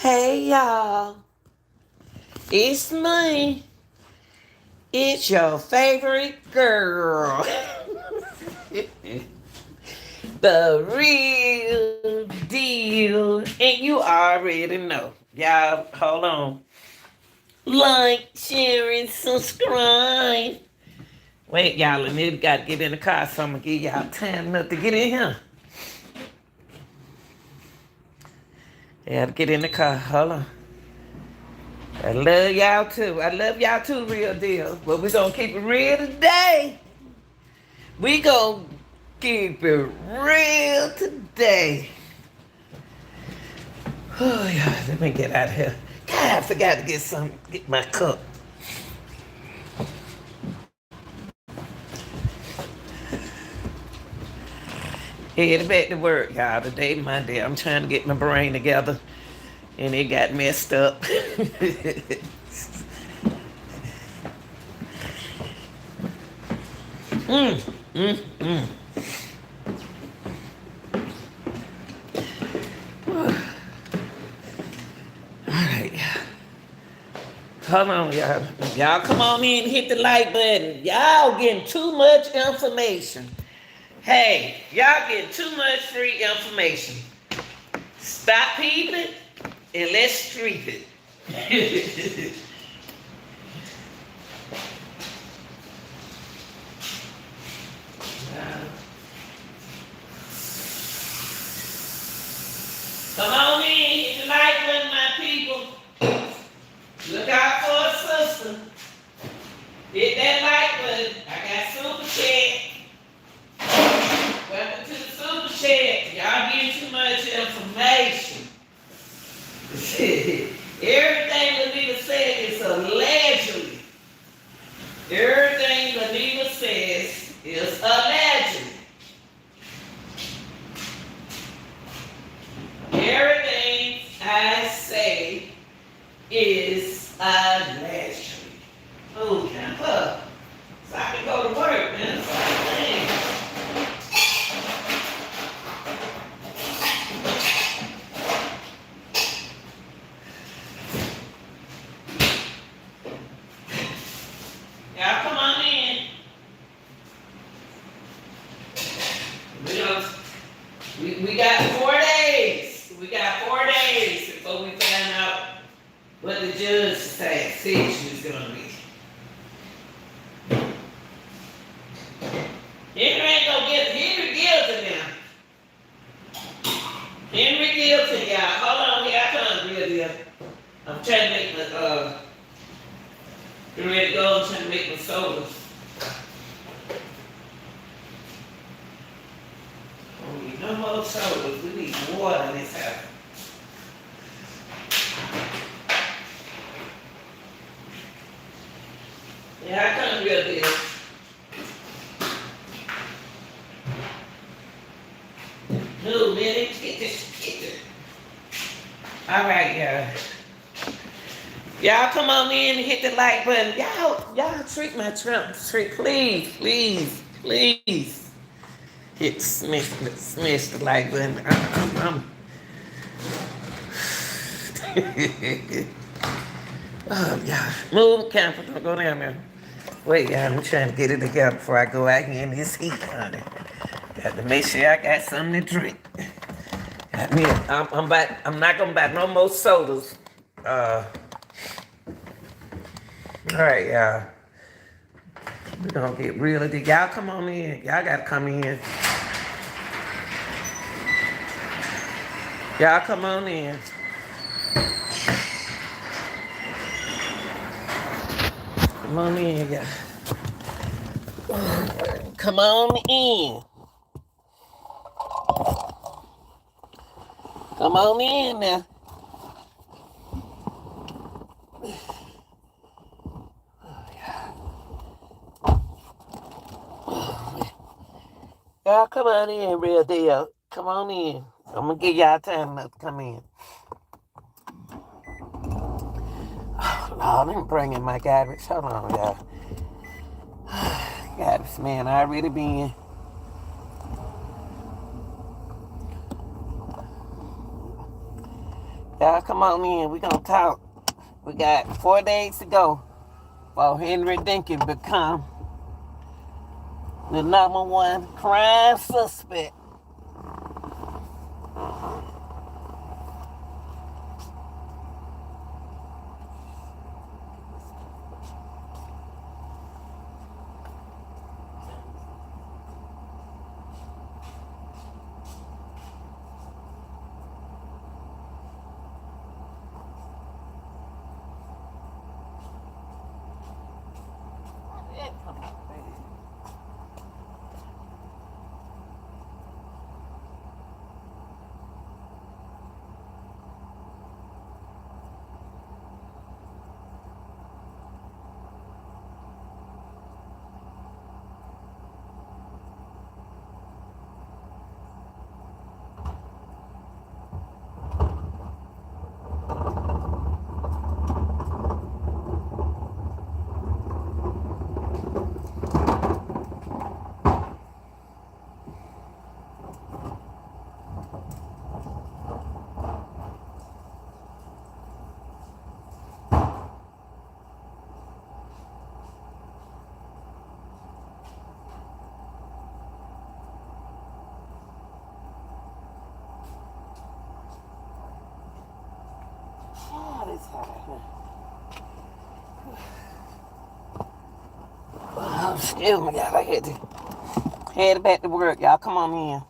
Hey y'all, it's me. It's your favorite girl. The real deal. And you already know. Y'all, hold on. Like, share, and subscribe. Wait, y'all, and then got to get in the car, so I'm going to give y'all time enough to get in here. Yeah, to get in the car. Hold on. I love y'all too. I love y'all too, real deal. But we gonna keep it real today. We gonna keep it real today. Oh yeah, let me get out of here. God, I forgot to get my cup. Headed back to work, y'all. Today my day. I'm trying to get my brain together, and it got messed up. mm, mm, mm. Alright. Hold on, y'all. Y'all come on in and hit the like button. Y'all getting too much information. Hey, y'all getting too much free information. Stop peeping and let's streak it. Come on in, hit the like button, my people. Look out for a sister. Hit that like button. I got super chat. Welcome to the super chat. Y'all getting too much information. Everything Lanita said is allegedly. Everything Lanita says is allegedly. Everything I say is allegedly. Oh, camp up. So I can go to work, man. Same thing. Y'all come on in. We got 4 days. We got 4 days before we find out what the judge said is gonna be. Henry ain't gonna get Henry guilty now. Henry guilty, y'all. Hold on, here I come, real deal. I'm trying to make my get ready to go. I'm trying to make my sodas. We need no more sodas. We need water in this house. Yeah, I come real deal. No, man, let's get this. All right, y'all. Y'all come on in and hit the like button. Y'all treat my Trump treat, please. Hit smash the like button. Oh, yeah. Move, camper. Don't go down there. Wait, y'all. I'm trying to get it together before I go out here in this heat, honey. Got to make sure I got something to drink. I'm not gonna buy no more sodas. All right, y'all. We're gonna get real. Y'all come on in. Y'all gotta come in. Y'all come on in. Come on in, y'all. Come on in. Come on in now. Y'all come on in, real deal. Come on in. I'm gonna give y'all time enough to come in. Oh, Lord, I'm bringing my garbage. Hold on, y'all. Garbage man, I already been. Y'all come on in. We gonna talk. We got 4 days to go for Henry Dinkins become the #1 crime suspect. Oh, excuse me, y'all. I had to head back to work. Y'all come on in.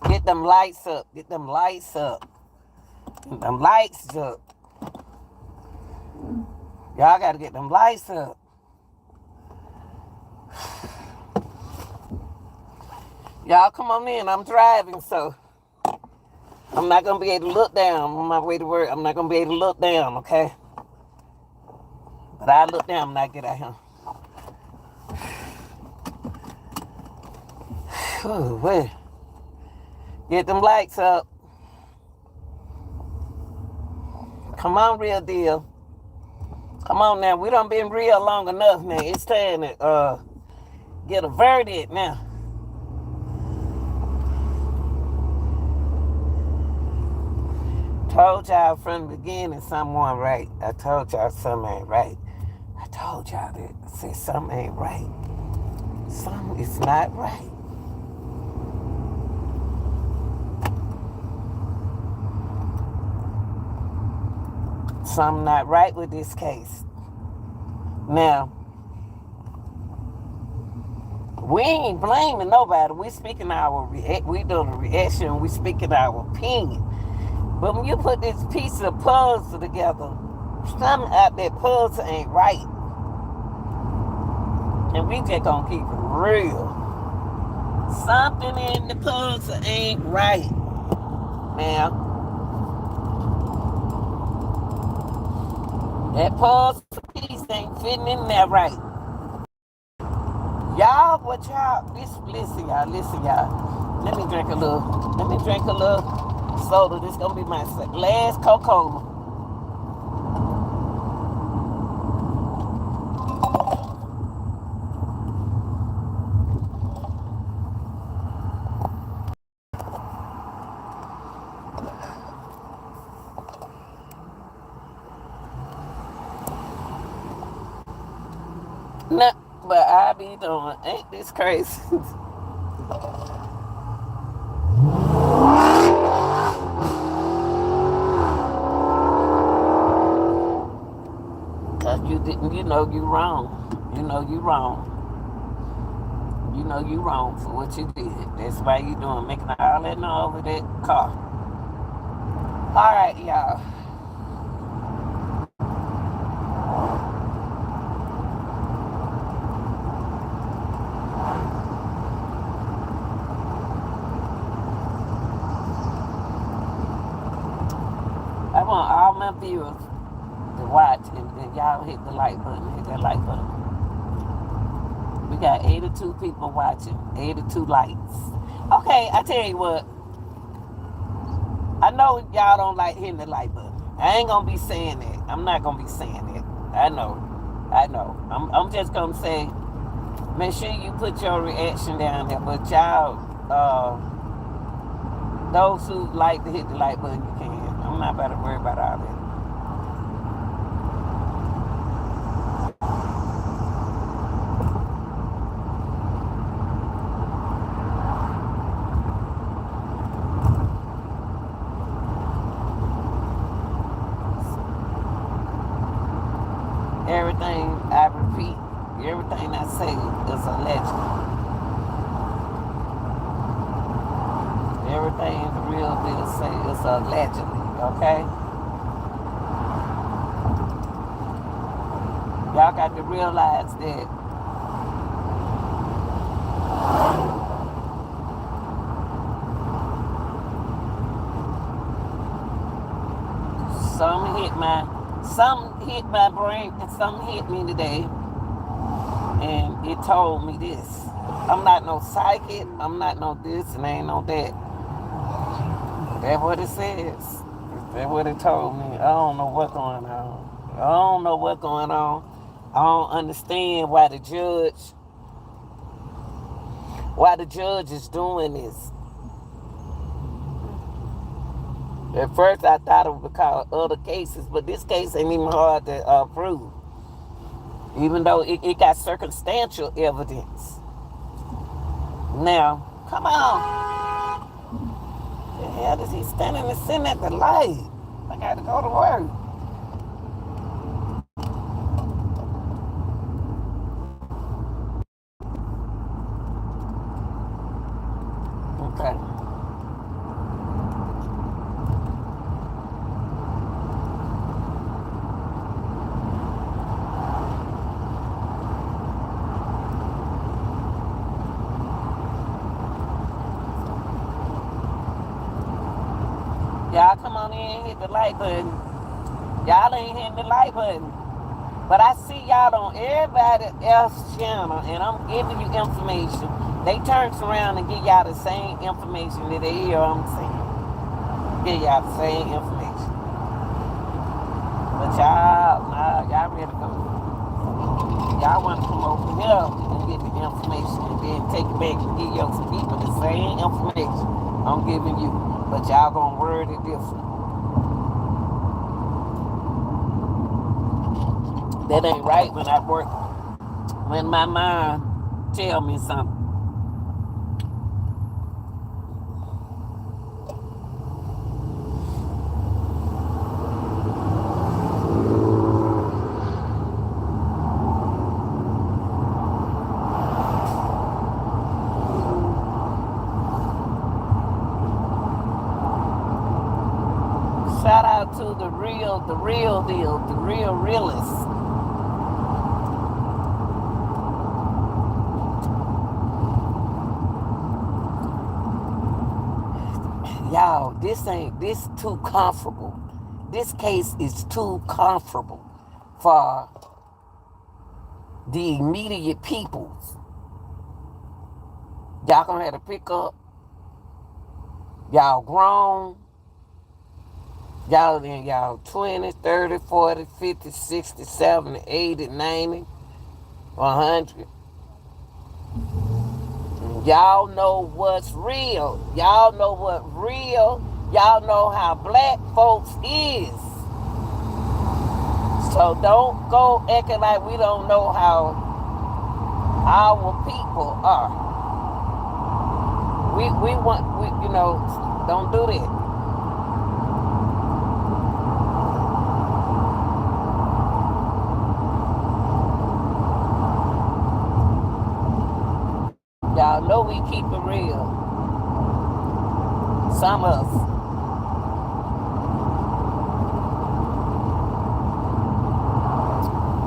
Get them lights up. Get them lights up. Get them lights up. Y'all gotta get them lights up. Y'all come on in. I'm driving, so I'm not gonna be able to look down on my way to work. I'm not gonna be able to look down, okay? But I look down when I get out here. Oh, wait. Get them lights up. Come on, real deal. Come on now. We done been real long enough now. It's time to get a verdict now. Told y'all from the beginning something ain't right. I told y'all something ain't right. I told y'all that. I said something ain't right. Something is not right. Something not right with this case. Now, we ain't blaming nobody. We speaking we doing a reaction. We speaking our opinion. But when you put this piece of puzzle together, something out that puzzle ain't right. And we just gonna keep it real. Something in the puzzle ain't right. Now, that puzzle piece ain't fitting in there right. Y'all, listen, y'all. Let me drink a little soda. This gonna be my last Coca-Cola. Nah, but I be doing, ain't this crazy? Cause you know you wrong. You know you wrong. You know you wrong for what you did. That's why you doing, making all that noise over that car. All right, y'all. I want all my viewers to watch, and y'all hit the like button. Hit that like button. We got 82 people watching, 82 likes. Okay, I tell you what. I know y'all don't like hitting the like button. I ain't gonna be saying that. I'm not gonna be saying that. I know. I'm just gonna say, make sure you put your reaction down there. But y'all, those who like to hit the like button, you can. I'm I'm not about to worry about all that. Everything I repeat, everything I say is a legend. Everything the real deal say is allegedly, okay? Y'all got to realize that some hit my brain and some hit me today, and it told me this. I'm not no psychic, I'm not no this, and I ain't no that. That's what it says. That's what it told me. I don't know what's going on. I don't know what's going on. I don't understand why the judge is doing this. At first I thought it would call other cases, but this case ain't even hard to prove. Even though it got circumstantial evidence. Now, come on. The hell is he standing and sitting at the light? I got to go to work. Okay. Y'all come on in and hit the like button. Y'all ain't hitting the like button. But I see y'all on everybody else's channel, and I'm giving you information. They turn around and give y'all the same information that they hear I'm saying. Give y'all the same information. But y'all ready to go. Y'all want to come over here and get the information and then take it back and give your people the same information I'm giving you. But y'all gonna word it different. That ain't right when my mind tell me something. Shout out to the real deal, the real realist. Y'all, this too comfortable. This case is too comfortable for the immediate peoples. Y'all gonna have to pick up. Y'all grown. Y'all in y'all 20, 30, 40, 50, 60, 70, 80, 90, 100. Y'all know what's real. Y'all know what real. Y'all know how black folks is. So don't go acting like we don't know how our people are. We don't do that. Y'all know we keep it real. Some of us.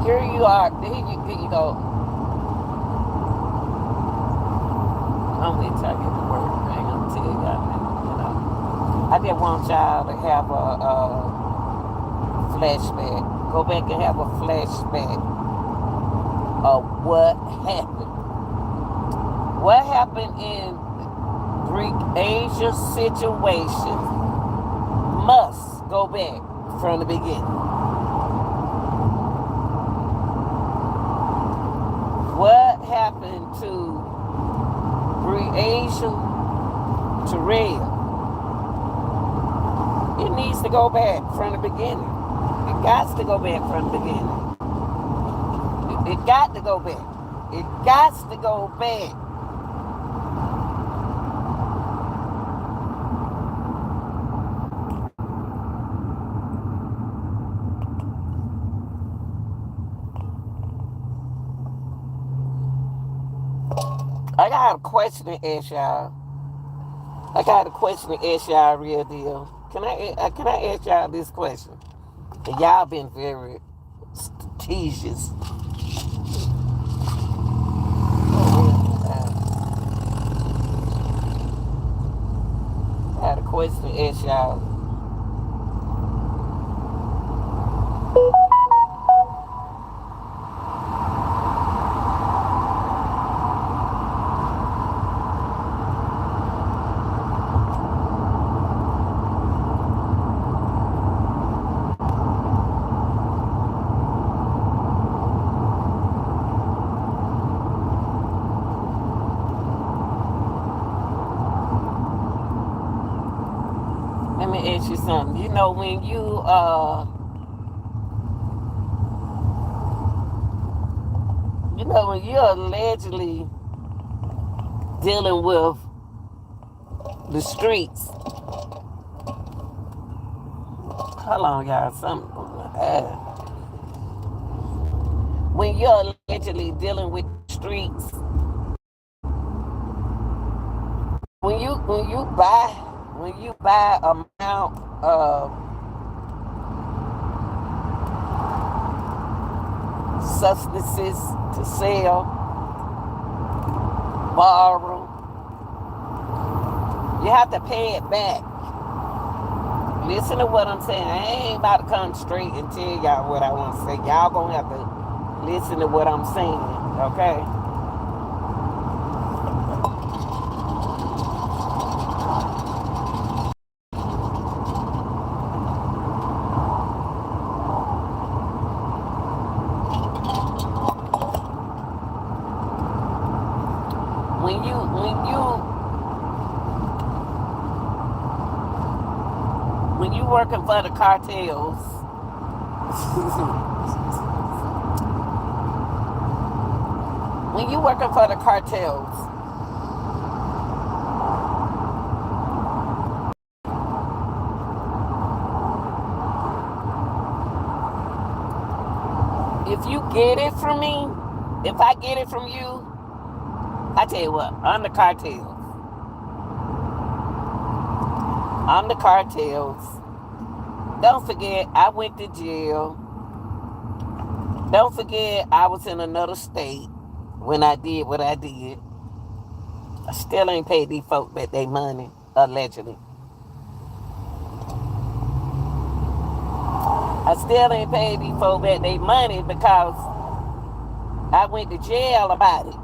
Here you are. Here you go. I'm going to tell you the word. I ain't going to tell y'all. I just want y'all to have a flashback. Go back and have a flashback of what happened. What happened in Greek Asia situation must go back from the beginning. What happened to Greek Asia to Red? Isn't needs to go back from the beginning. It got to go back from the beginning. It got to go back. It got to go back. I got a question to ask y'all. I got a question to ask y'all, real deal. Can I ask y'all this question? And y'all been very strategious. I got a question to ask y'all. Let me ask you something. You know when you're allegedly dealing with the streets. Hold on, y'all. Something. When you're allegedly dealing with the streets, when you buy amount of substances to sell, borrow, you have to pay it back. Listen to what I'm saying. I ain't about to come straight and tell y'all what I want to say. Y'all gonna have to listen to what I'm saying, okay? When you working for the cartels, when you working for the cartels, if you get it from me, if I get it from you, I tell you what, I'm the cartels. I'm the cartels. Don't forget, I went to jail. Don't forget, I was in another state when I did what I did. I still ain't paid these folk back their money, allegedly. I still ain't paid these folk back their money because I went to jail about it.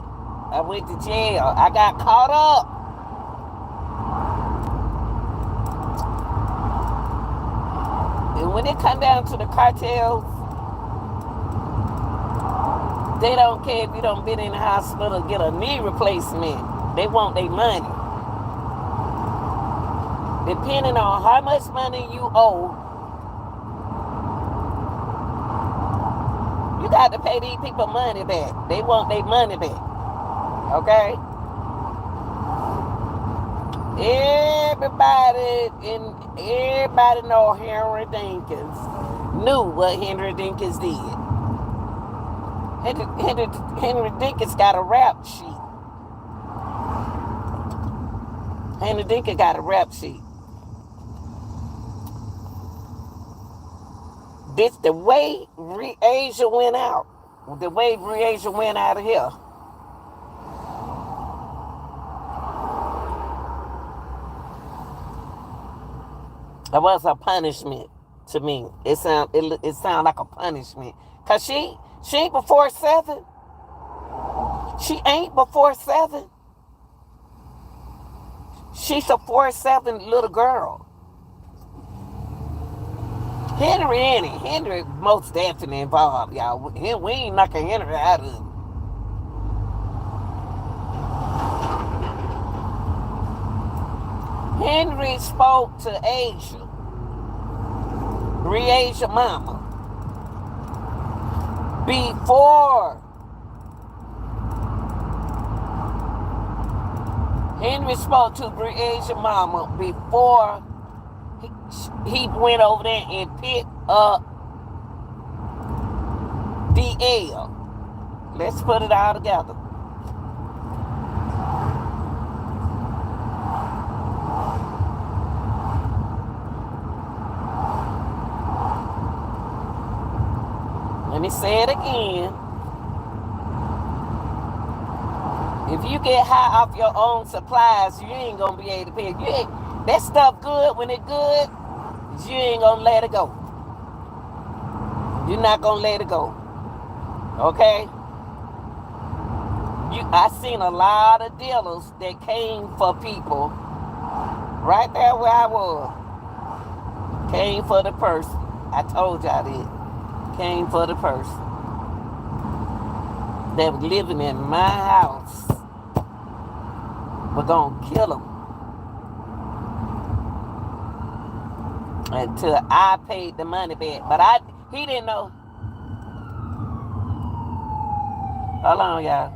I went to jail. I got caught up. And when it come down to the cartels, they don't care if you don't been in the hospital get a knee replacement. They want their money. Depending on how much money you owe, you got to pay these people money back. They want their money back. Okay? Everybody know Henry Dinkins knew what Henry Dinkins did. Henry Dinkins got a rap sheet. Henry Dinkins got a rap sheet. This the way Asia went out. The way Asia went out of here. That was a punishment to me. It sound like a punishment. Cause she ain't before 7. She ain't before 7. She's a 4'7" little girl. Henry most definitely involved, y'all. We ain't knocking Henry out of it. Henry spoke to Asia. Breasia mama. Before Henry spoke to Breasia mama, before he went over there and picked up DL. Let's put it all together. Let me say it again. If you get high off your own supplies, you ain't gonna be able to pay. That stuff good when it good, you ain't gonna let it go. You're not gonna let it go. Okay? I seen a lot of dealers that came for people right there where I was. Came for the person. I told y'all that. Came for the person that was living in my house. We're gonna kill him until I paid the money back. But he didn't know. Hold on, y'all.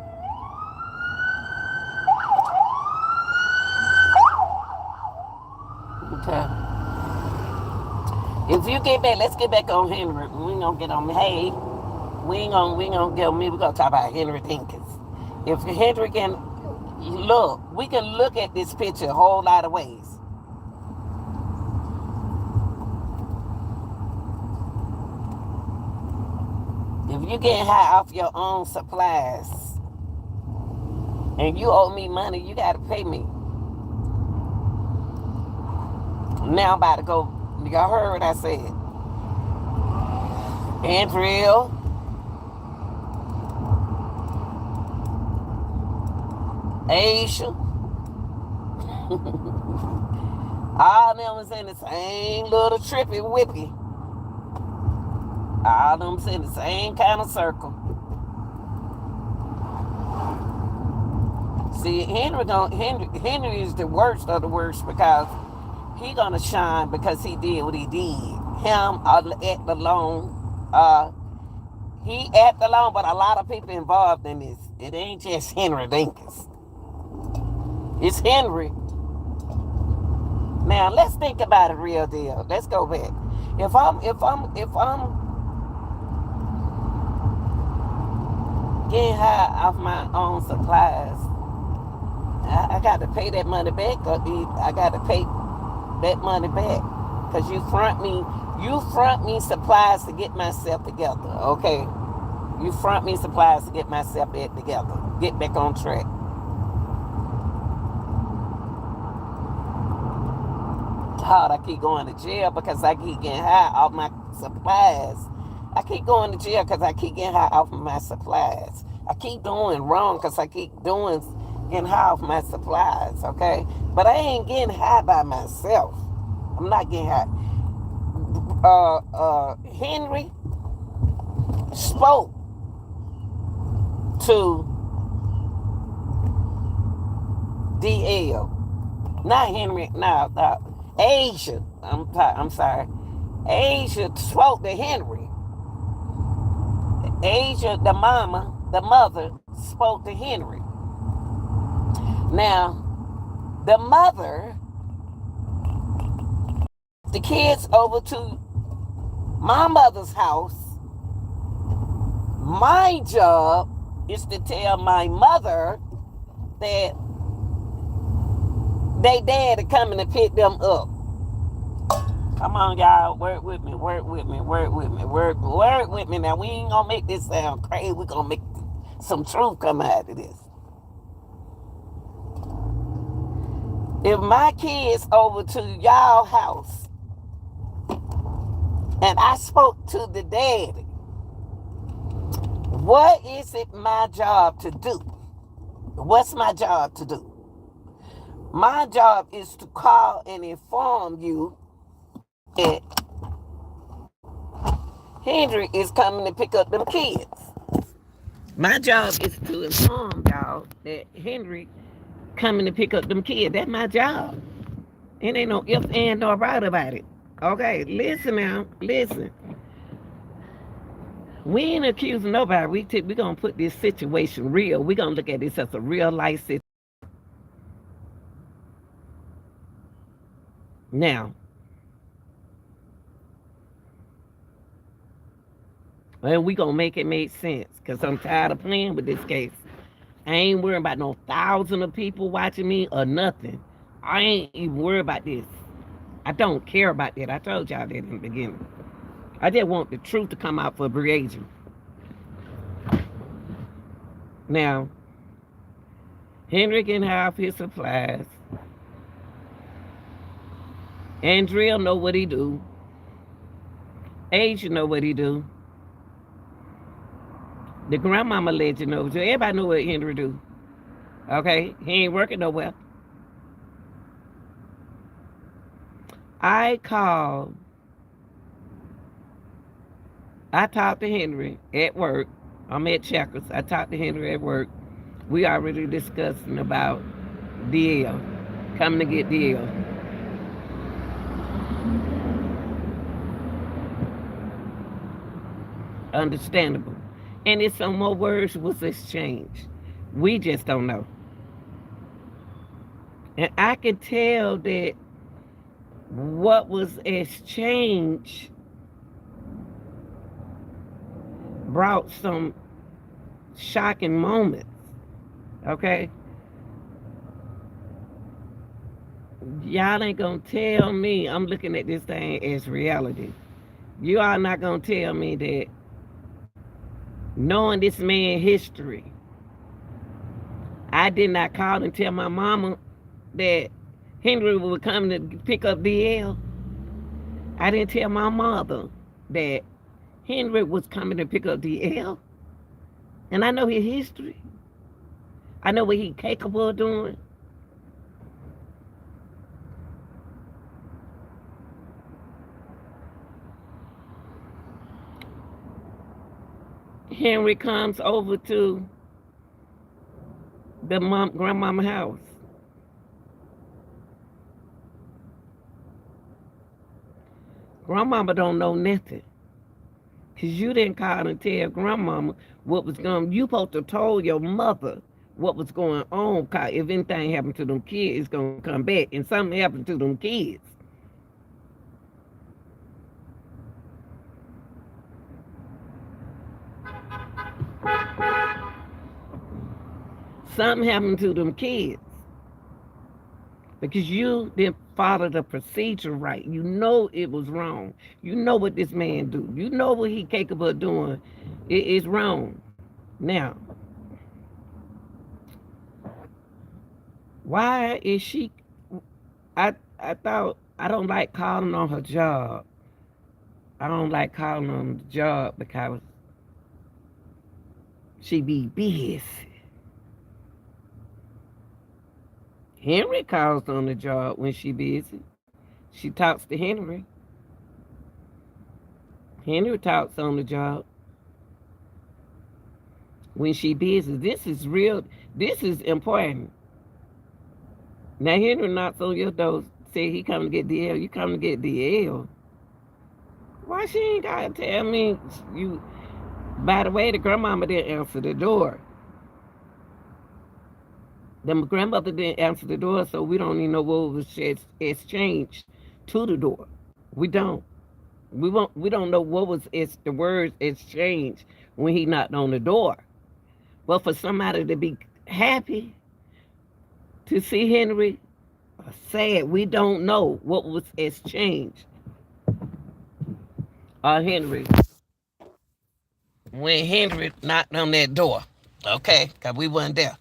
Okay. If you get back, let's get back on Henry. We ain't gonna get on me. Hey, we ain't gonna get on me. We're gonna talk about Henry Dinkins. If Henry can look, we can look at this picture a whole lot of ways. If you get high off your own supplies and you owe me money, you gotta pay me. Now I'm about to go. Y'all heard what I said. Andrea. Asia. All them was in the same little trippy whippy. All them was in the same kind of circle. See, Henry is the worst of the worst because he gonna shine because he did what he did. Him at the loan. He at the loan, but a lot of people involved in this. It ain't just Henry Dinkins. It's Henry. Now let's think about it real deal. Let's go back. If I'm getting high off my own supplies, I got to pay that money back. I got to pay that money back because you front me supplies to get myself together. Okay, you front me supplies to get myself together. Get back on track. Hard, I keep going to jail because I keep getting high off my supplies. I keep going to jail because I keep getting high off of my supplies. I keep doing wrong because I keep getting high off my supplies, okay? But I ain't getting high by myself. I'm not getting high. Henry spoke to DL. Not Henry, no, Asia. I'm sorry. Asia spoke to Henry. Asia, the mother, spoke to Henry. Now, the mother, the kids over to my mother's house. My job is to tell my mother that they dad are coming to pick them up. Come on, y'all. Work with me. Now, we ain't gonna make this sound crazy. We're gonna make some truth come out of this. If my kids over to y'all house and I spoke to the daddy, what is it my job to do? What's my job to do? My job is to call and inform you that Henry is coming to pick up them kids. My job is to inform y'all that Henry coming to pick up them kids. That's my job. It ain't no if, and, or right about it. Okay, listen now, listen. We ain't accusing nobody. We gonna put this situation real. We gonna look at this as a real life situation. Now, and we gonna make it make sense. Cause I'm tired of playing with this case. I ain't worrying about no thousand of people watching me or nothing. I ain't even worried about this. I don't care about that. I told y'all that in the beginning. I just want the truth to come out for Breasia. Now, Henry can have his supplies. Andrea know what he do. Asia know what he do. The grandmama legend knows. Everybody know what Henry do. Okay? He ain't working nowhere. I talked to Henry at work. I'm at Checkers. I talked to Henry at work. We already discussing about DL. Coming to get DL. Understandable. And if some more words was exchanged. We just don't know. And I can tell that what was exchanged brought some shocking moments. Okay? Y'all ain't gonna tell me I'm looking at this thing as reality. You are not gonna tell me that knowing this man's history, I did not call and tell my mama that Henry was coming to pick up DL. I didn't tell my mother that Henry was coming to pick up DL. And I know his history. I know what he's capable of doing. Henry comes over to the grandmama house. Grandmama don't know nothing. Because you didn't call and tell grandmama what was going on. You supposed to told your mother what was going on. Cause if anything happened to them kids, it's going to come back. And something happened to them kids. Something happened to them kids. Because you didn't follow the procedure right. You know it was wrong. You know what this man do. You know what he capable of doing. It is wrong. Now, why is she? I thought I don't like calling on her job. I don't like calling on the job because she be busy. Henry calls on the job when she busy. She talks to Henry. Henry talks on the job when she busy. This is real. This is important. Now Henry knocks on your door, say he come to get DL. You come to get DL. Why she ain't gotta tell me you? By the way, the grandmama didn't answer the door. The grandmother didn't answer the door, so we don't even know what was exchanged to the door. We don't. We don't know what was the words exchanged when he knocked on the door. But for somebody to be happy to see Henry or sad, we don't know what was exchanged. Henry, when Henry knocked on that door, okay, because we weren't there.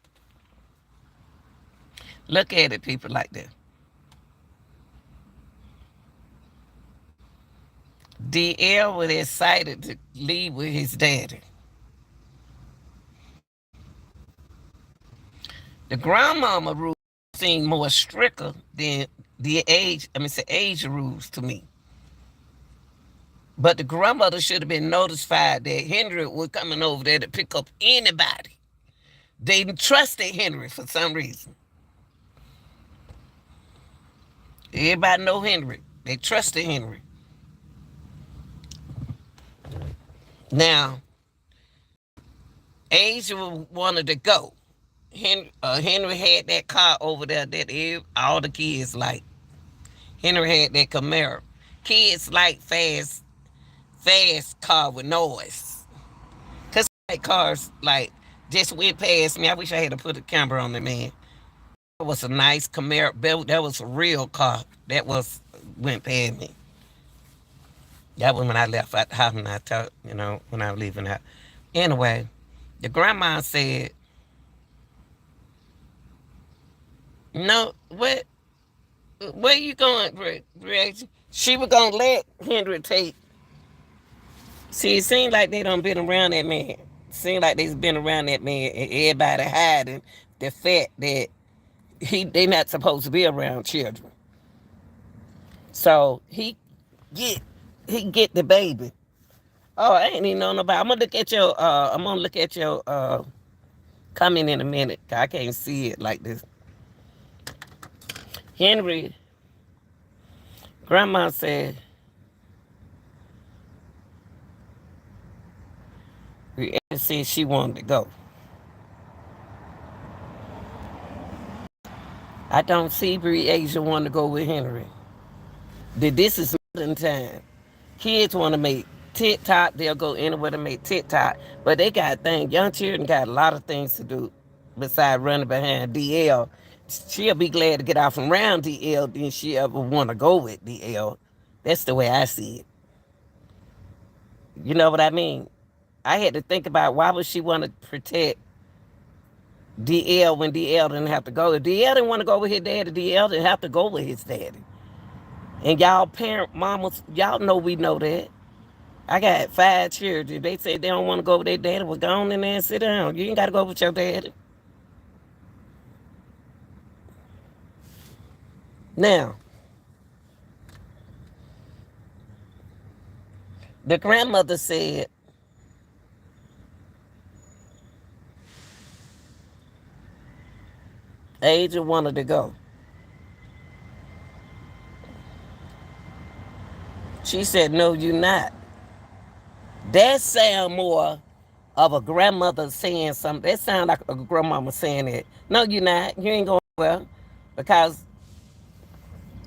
Look at it, people like that. DL was excited to leave with his daddy. The grandmama rules seem more stricter than the age rules to me. But the grandmother should have been notified that Henry was coming over there to pick up anybody. They trusted Henry for some reason. Everybody know Henry. They trusted Henry. Now, Asia wanted to go. Henry had that car over there that all the kids like. Henry had that Camaro. Kids like fast car with noise. Cause like cars like just went past me. I wish I had to put a camera on it, man. It was a nice Camaro. That was a real car. That was went past me. That was when I left out the house and I talked, when I was leaving out. Anyway, the grandma said, "No, where you going, Bridget?" She was gonna let Henry take. See, it seemed like they done been around that man. Seemed like they's been around that man, and everybody hiding the fact that they not supposed to be around children. So get he get the baby. Oh, I ain't even know nobody. I'm gonna look at your comment in a minute. 'Cause I can't see it like this. Henry, grandma said, said she wanted to go. I don't see Asia want to go with Henry. This is modern time. Kids want to make TikTok. They'll go anywhere to make TikTok. But they got things. Young children got a lot of things to do besides running behind DL. She'll be glad to get off from around DL than she ever want to go with DL. That's the way I see it. You know what I mean? I had to think about why would she want to protect DL when DL didn't have to go. If DL didn't want to go with his daddy, DL didn't have to go with his daddy. And y'all parent mamas, y'all know we know that. I got 5 children. They say they don't want to go with their daddy. Well, go on in there and sit down. You ain't got to go with your daddy. Now, the grandmother said, Asia wanted to go. She said, no, you not. That sound more of a grandmother saying something. That sound like a grandmama saying it. No, you not. You ain't going well. Because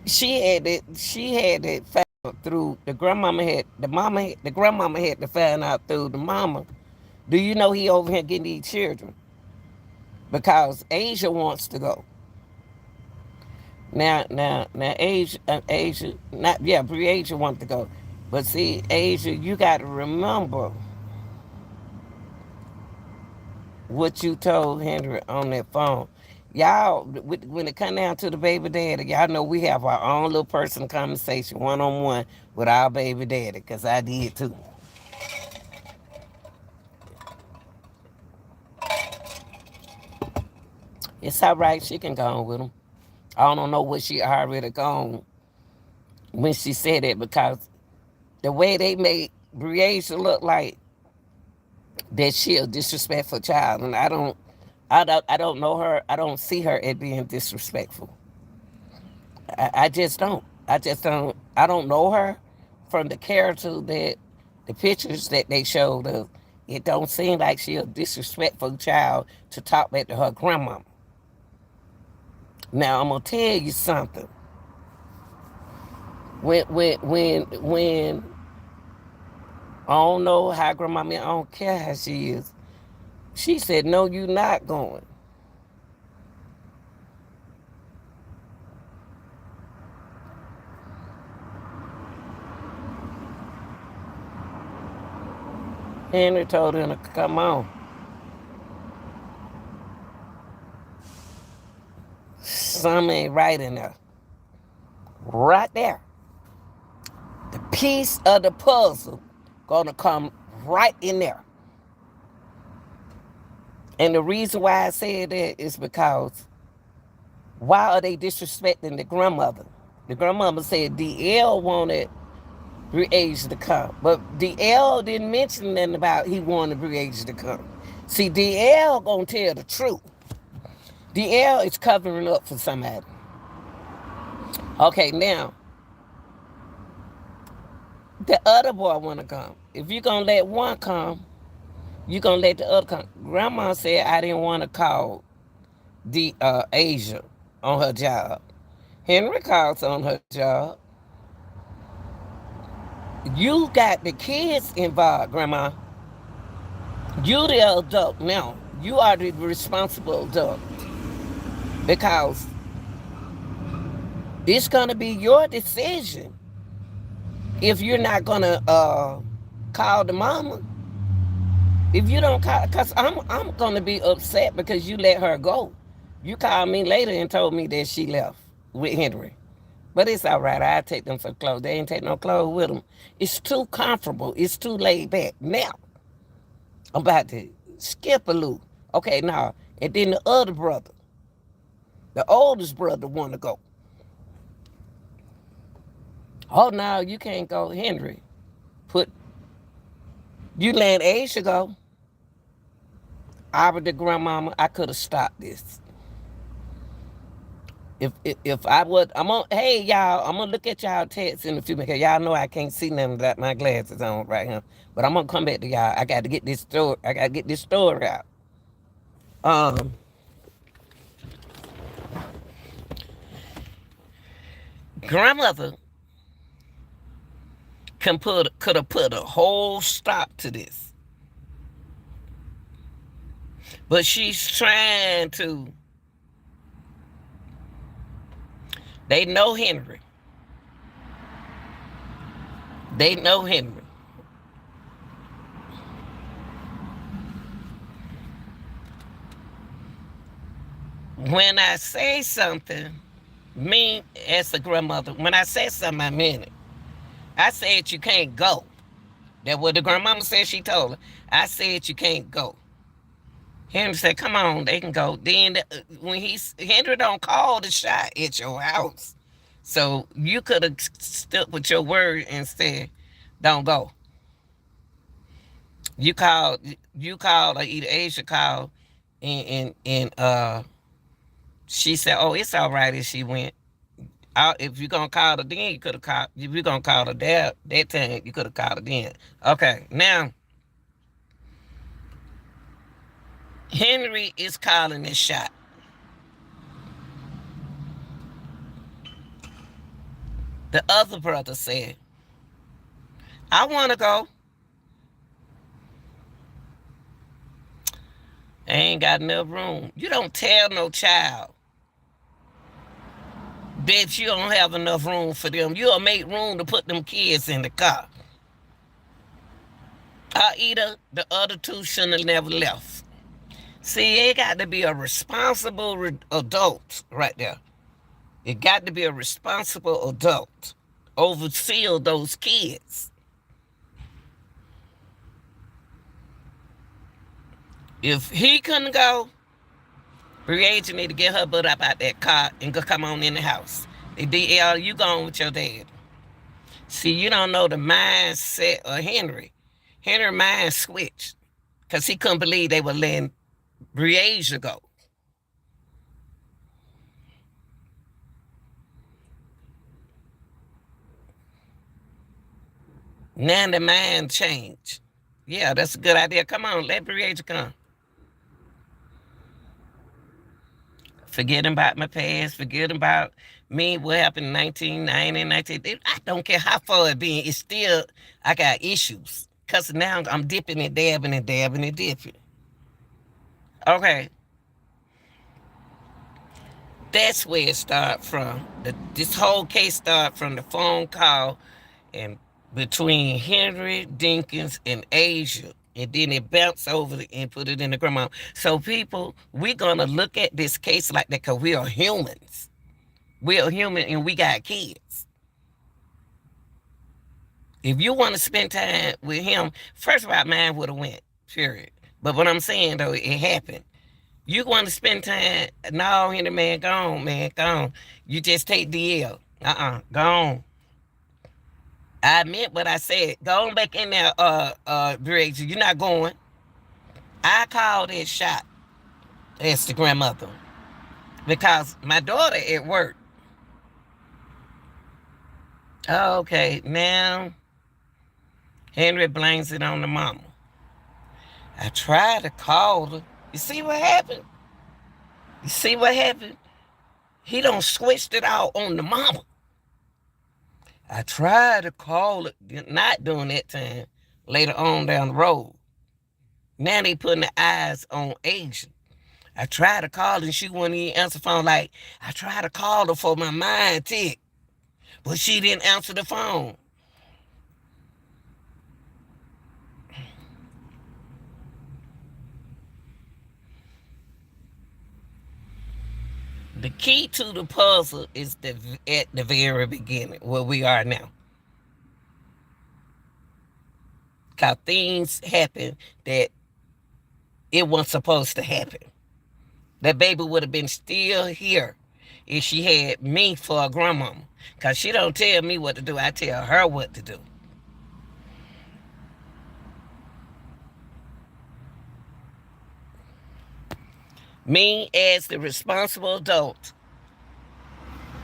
she had it found out through the grandmama had to find out through the mama. Do you know he over here getting these children? Because Asia wants to go. Now, Asia, not yeah, Asia wants to go, but see, Asia, you got to remember what you told Henry on that phone. Y'all, when it come down to the baby daddy, y'all know we have our own little personal conversation, one-on-one with our baby daddy, because I did too. It's all right, she can go on with him. I don't know what she already gone when she said it, because the way they made Briasia look like that she a disrespectful child, and I don't know her. I don't see her as being disrespectful. I just don't. I just don't. I don't know her from the character that the pictures that they showed us. It don't seem like she a disrespectful child to talk back to her grandma. Now I'm gonna tell you something. When I don't know how grandma, I don't care how she is. She said, no, you not going. Henry told him to come on. Something ain't right in there. Right there. The piece of the puzzle gonna come right in there. And the reason why I said that is because why are they disrespecting the grandmother? The grandmother said DL wanted Briasia to come. But DL didn't mention nothing about he wanted Briasia to come. See, DL gonna tell the truth. DL is covering up for somebody. Okay, now, The other boy want to come. If you going to let one come, you going to let the other come. Grandma said I didn't want to call the Asia on her job. Henry calls on her job. You got the kids involved, Grandma. You the adult now. You are the responsible adult because it's gonna be your decision if you're not gonna call the mama. If you don't call, cause I'm gonna be upset because you let her go. You called me later and told me that she left with Henry. But it's all right. I take them for clothes. They ain't take no clothes with them. It's too comfortable. It's too laid back. Now, I'm about to skip a loop. Okay, now, and then the other brother, the oldest brother, want to go. Oh, no, you can't go, Henry. You let Asia go. I was the grandmama. I could have stopped this. If I would, hey y'all, I'm gonna look at y'all texts in a few minutes. Y'all know I can't see nothing without my glasses on right here. But I'm gonna come back to y'all. I got to get this story. I got to get this story out. Um, Grandmother could have put a whole stop to this, but she's trying to. They know Henry. They know Henry. When I say something, me as a grandmother, when I say something, I mean it. I said you can't go. That's what the grandmama said she told her. I said you can't go. Henry said, come on, they can go. Then when Henry don't call the shot at your house. So you could have stuck with your word and said, don't go. You called, or either Asia called, and she said, oh, it's all right if she went. If you're going to call her then, you could have called, if you're going to call her that time, you could have called her then. Okay, now, Henry is calling this shot. The other brother said, I want to go. I ain't got enough room. You don't tell no child that you don't have enough room for them. You'll make room to put them kids in the car. Or either the other two shouldn't have never left. See, it got to be a responsible adult right there. It got to be a responsible adult. Oversee those kids. If he couldn't go, Brianna need to get her butt up out that car and go come on in the house. DL, you going with your dad. See, you don't know the mindset of Henry. Henry's mind switched because he couldn't believe they were letting Brianna go. Now the mind changed. Yeah, that's a good idea. Come on, let Brianna come. Forgetting about my past, forgetting about me, what happened in 1990, I don't care how far it been. It's still, I got issues. Because now I'm dipping and dabbing and dabbing and dipping. Okay. That's where it started from. This whole case started from the phone call and between Henry, Dinkins, and Asia. And then it bounced over and put it in the grandma. So people, we're going to look at this case like that because we are humans. We are human and we got kids. If you want to spend time with him, first of all, mine would have went, period. But what I'm saying, though, it happened. You want to spend time, no, Henry, man, gone, man, gone. You just take the L. Gone. I meant what I said. Go on back in there, Greg. You're not going. I called that shot as the grandmother because my daughter at work. Okay, now Henry blames it on the mama. I tried to call her. You see what happened? You see what happened? He done switched it out on the mama. I tried to call it, not during that time, later on down the road. Now they putting the eyes on Asia. I tried to call her and she wouldn't even answer the phone. Like, I tried to call her for my mind tick, but she didn't answer the phone. The key to the puzzle is at the very beginning, where we are now. Because things happen that it wasn't supposed to happen. That baby would have been still here if she had me for a grandmama. Because she don't tell me what to do. I tell her what to do. Me as the responsible adult,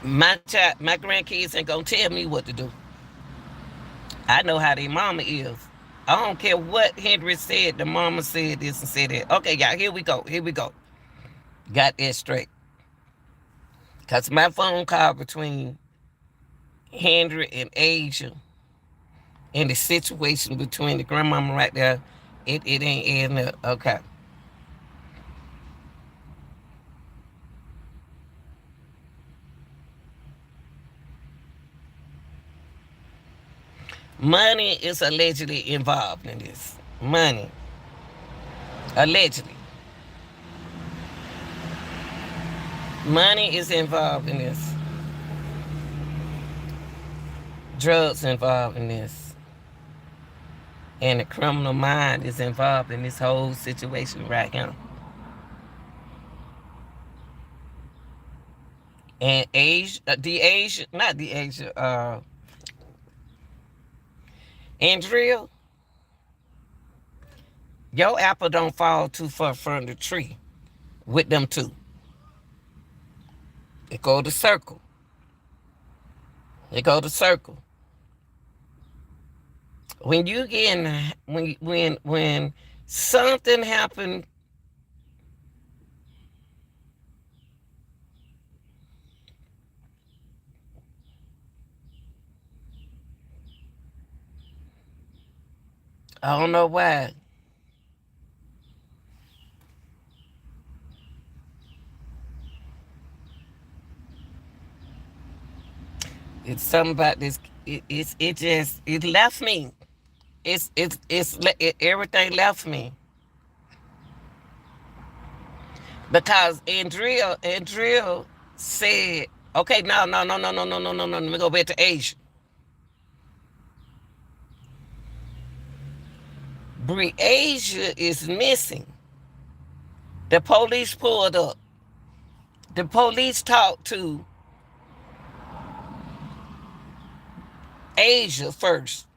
my grandkids ain't going to tell me what to do. I know how their mama is. I don't care what Henry said. The mama said this and said that. Okay, y'all, here we go. Here we go. Got that straight. Because my phone call between Henry and Asia and the situation between the grandmama right there, it ain't adding up. Okay. Money is allegedly involved in this. Money. Allegedly. Money is involved in this. Drugs involved in this. And the criminal mind is involved in this whole situation right now. And Andrea, your apple don't fall too far from the tree with them two. It go to circle. It go to circle. When you get when something happened, I don't know why. It's something about this. It left me. Everything left me because Andrea said, okay, no. Let me go back to Asia. Asia is missing. The police pulled up. The police talked to Asia first.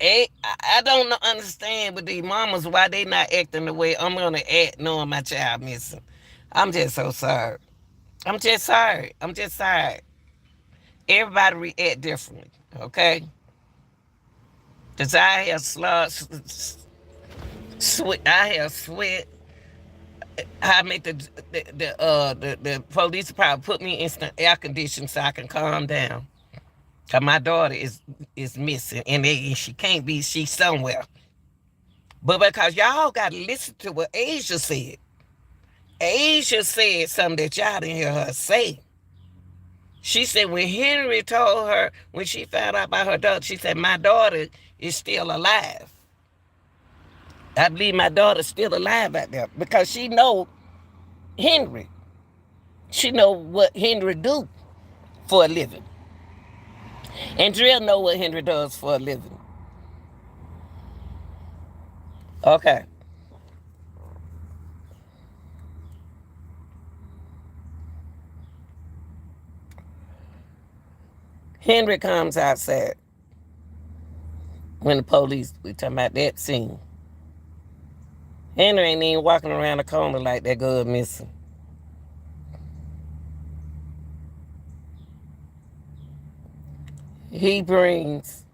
I don't understand with these mamas why they not acting the way I'm gonna act knowing my child missing. I'm just so sorry. I'm just sorry. Everybody react differently, okay? Cause I have sweat. I have sweat. I make the police probably put me in some air conditioning so I can calm down. Cause my daughter is missing and she can't be. She's somewhere. But because y'all got to listen to what Asia said. Asia said something that y'all didn't hear her say. She said when Henry told her, when she found out about her daughter, she said, my daughter is still alive. I believe my daughter's still alive out there because she know Henry. She know what Henry do for a living. And Drill know what Henry does for a living. Okay. Henry comes outside when the police, we talking about that scene. Henry ain't even walking around the corner like that girl missing. he brings,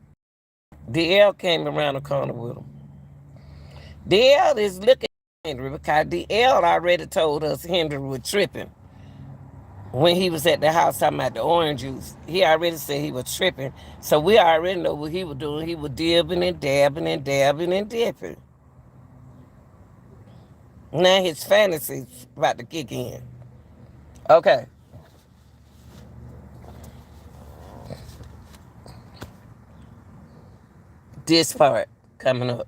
DL came around the corner with him. DL is looking at Henry because DL already told us Henry was tripping. When he was at the house talking about the orange juice, he already said he was tripping. So we already know what he was doing. He was dibbing and dabbing and dabbing and dipping. Now his fantasy's about to kick in. Okay. This part coming up.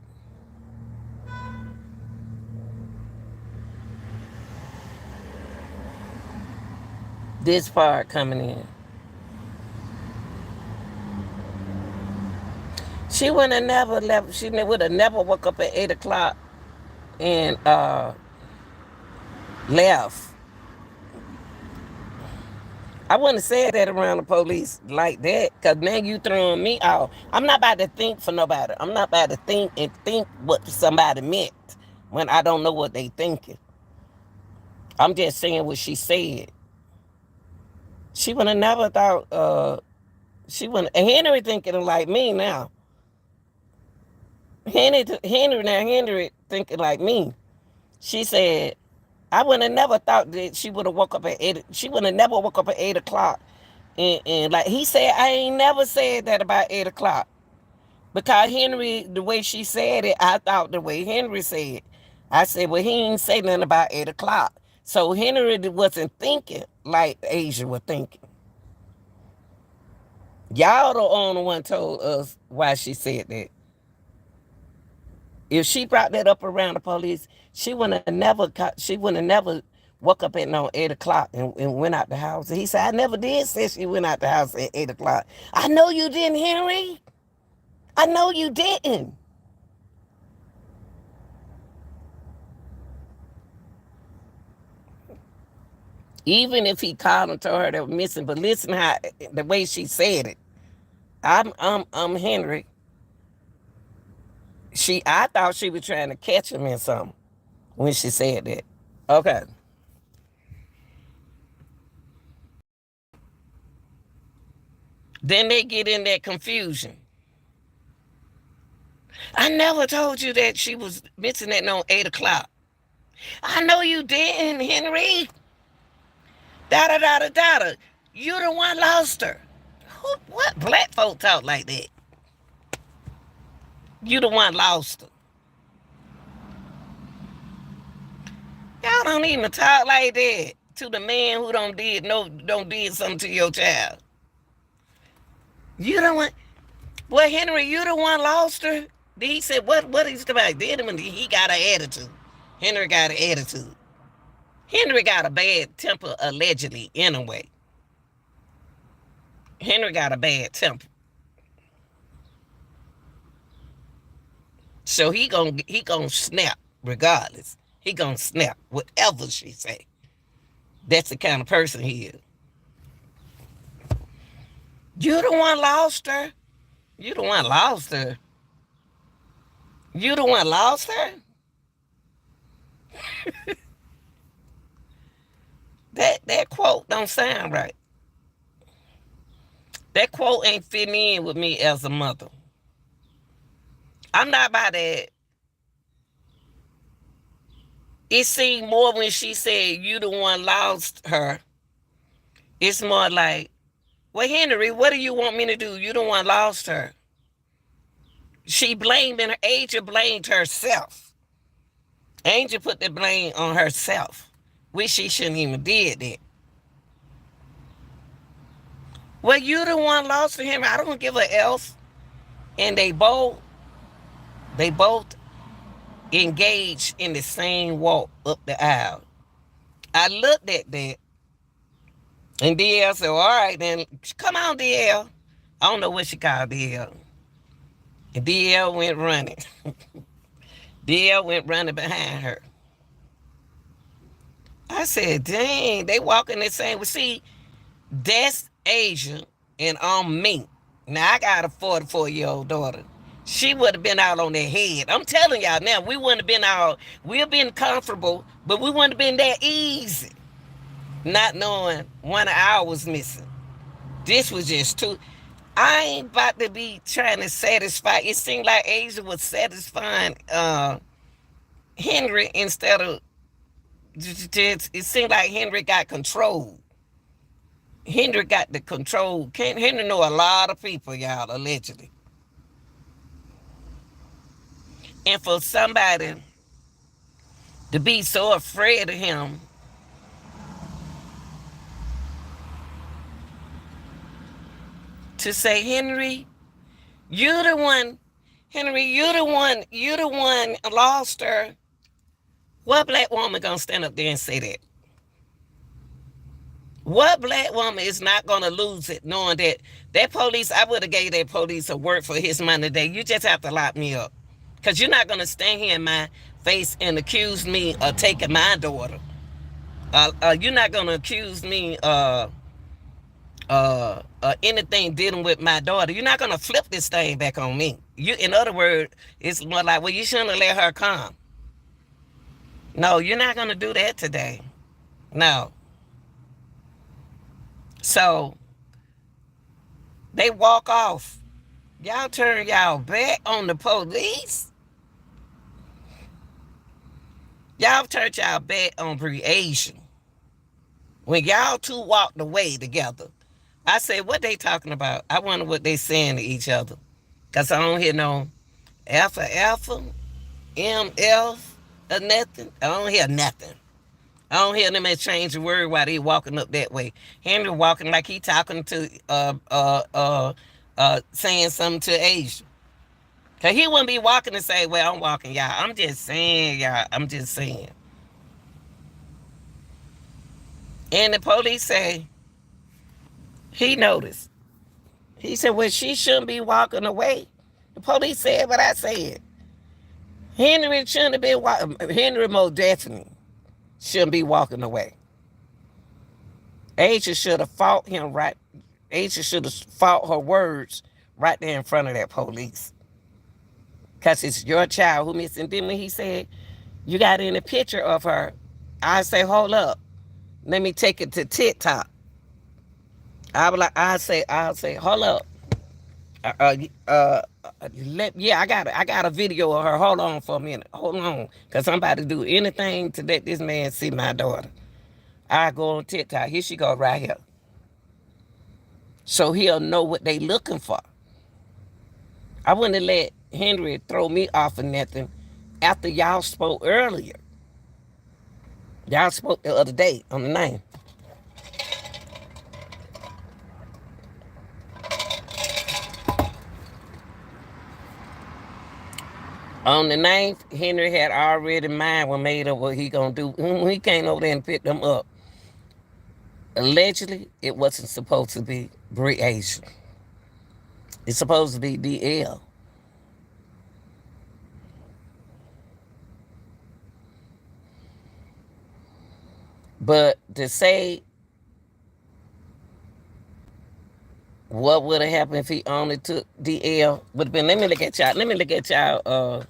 This part coming in. She would have never left. She would have never woke up at 8 o'clock and left. I wouldn't have said that around the police like that, because now you throwing me out. I'm not about to think for nobody. I'm not about to think what somebody meant when I don't know what they thinking. I'm just saying what she said. She would have never thought, she wouldn't, Henry thinking like me now. Henry thinking like me. She said, I would have never thought that she would have woke up at 8. She would have never woke up at 8 o'clock. And like he said, I ain't never said that about 8 o'clock. Because Henry, the way she said it, I thought the way Henry said. I said, well, he ain't say nothing about 8 o'clock. So Henry wasn't thinking like Asia was thinking. Y'all the only one told us why she said that. If she brought that up around the police, she would have never woke up at no 8 o'clock and went out the house. And he said, I never did say she went out the house at 8 o'clock. I know you didn't, Henry. I know you didn't. Even if he called and told her they were missing, but listen how the way she said it. I'm Henry. I thought she was trying to catch him in something when she said that. Okay. Then they get in that confusion. I never told you that she was missing at no 8 o'clock. I know you didn't, Henry. Da-da-da-da-da. You the one lost her. What black folk talk like that? You the one lost her. Y'all don't even talk like that to the man who don't did something to your child. You the one. Well, Henry, you the one lost her. He said, what is about? Then he got an attitude. Henry got an attitude. Henry got a bad temper, allegedly, anyway. Henry got a bad temper. So he gonna snap regardless. He gonna snap whatever she say. That's the kind of person he is. You the one lost her. You the one lost her. You the one lost her. That quote don't sound right. That quote ain't fitting in with me as a mother. I'm not by that. It seemed more when she said you the one lost her. It's more like, well, Henry, what do you want me to do? You the one lost her. She blamed her. Angel blamed herself. Angel put the blame on herself. Which she shouldn't even did that. Well, you the one lost to him. I don't give a else. And they both engaged in the same walk up the aisle. I looked at that. And DL said, all right, then come on, DL. I don't know what she called DL. And DL went running. DL went running behind her. I said, dang, they walking the same. Well, see, that's Asia and I'm me. Now, I got a 44-year-old daughter. She would have been out on their head. I'm telling y'all now, we wouldn't have been out. We've been comfortable, but we wouldn't have been that easy. Not knowing one of ours was missing. This was just two. I ain't about to be trying to satisfy. It seemed like Asia was satisfying Henry instead of. It seemed like Henry got control. Henry got the control. Henry know a lot of people, y'all, allegedly. And for somebody to be so afraid of him, to say, Henry, you the one, Henry, you the one lost her. What black woman gonna stand up there and say that? What black woman is not gonna lose it knowing that that police, I would have gave that police a word for his money today. You just have to lock me up. Because you're not gonna stand here in my face and accuse me of taking my daughter. You're not gonna accuse me anything dealing with my daughter. You're not gonna flip this thing back on me. In other words, it's more like, well, you shouldn't have let her come. No, you're not gonna do that today. No. So they walk off. Y'all turn y'all back on the police. Y'all turned y'all back on creation. When y'all two walked away together, I said, what they talking about? I wonder what they saying to each other. Because I don't hear no alpha, MF, or nothing. I don't hear nothing. I don't hear them exchange a word while they walking up that way. Henry walking like he talking to, saying something to Asia. Because he wouldn't be walking and say, well, I'm walking, y'all. I'm just saying, y'all. I'm just saying. And the police say, he noticed. He said, well, she shouldn't be walking away. The police said what I said. Henry shouldn't have been walking. Henry most definitely shouldn't be walking away. Asia should have fought him right. Asia should have fought her words right there in front of that police. Because it's your child who missing. Then when he said, you got any picture of her, I say, hold up. Let me take it to TikTok. I'll say, hold up. I got a video of her. Hold on for a minute. Hold on. Because I'm about to do anything to let this man see my daughter. I go on TikTok. Here she go right here. So he'll know what they looking for. I wouldn't have let Henry throw me off of nothing after y'all spoke earlier. Y'all spoke the other day on the 9th. On the 9th, Henry had already mind was made up what he gonna do. When he came over there and picked them up, allegedly, it wasn't supposed to be Brie Asia. It's supposed to be DL. But to say what would have happened if he only took DL would have been, let me look at y'all.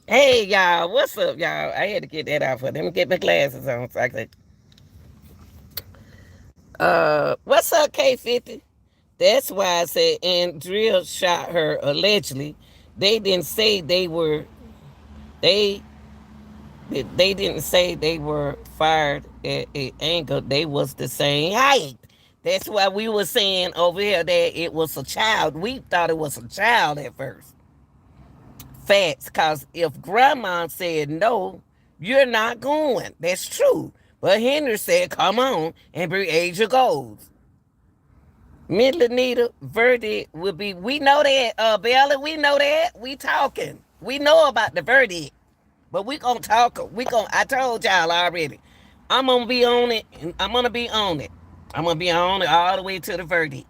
Hey, y'all, what's up, y'all? I had to get that out for them. Let me get my glasses on so I can. What's up, K50? That's why I said, and Drill shot her allegedly. They didn't say they didn't say they were fired at an angle. They was the same height. That's why we were saying over here that it was a child. We thought it was a child at first. Facts, because if grandma said no, you're not going. That's true. But Henry said, come on, and bring Asia goes. Middle verdict would be, we know that, Bella, we know that. We talking. We know about the verdict. But we gonna talk. I told y'all already. I'm gonna be on it. I'm gonna be on it. I'm gonna be on it all the way to the verdict.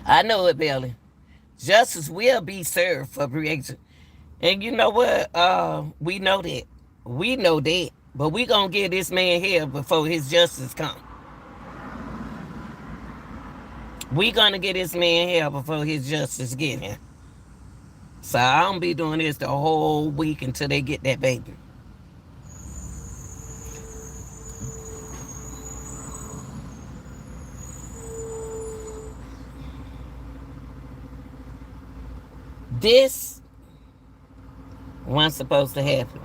I know it, Bella. Justice will be served for Breaker. And you know what? We know that. We know that. But we gonna get this man here before his justice come. We gonna get this man here before his justice get here. So I don't be doing this the whole week until they get that baby. This wasn't supposed to happen.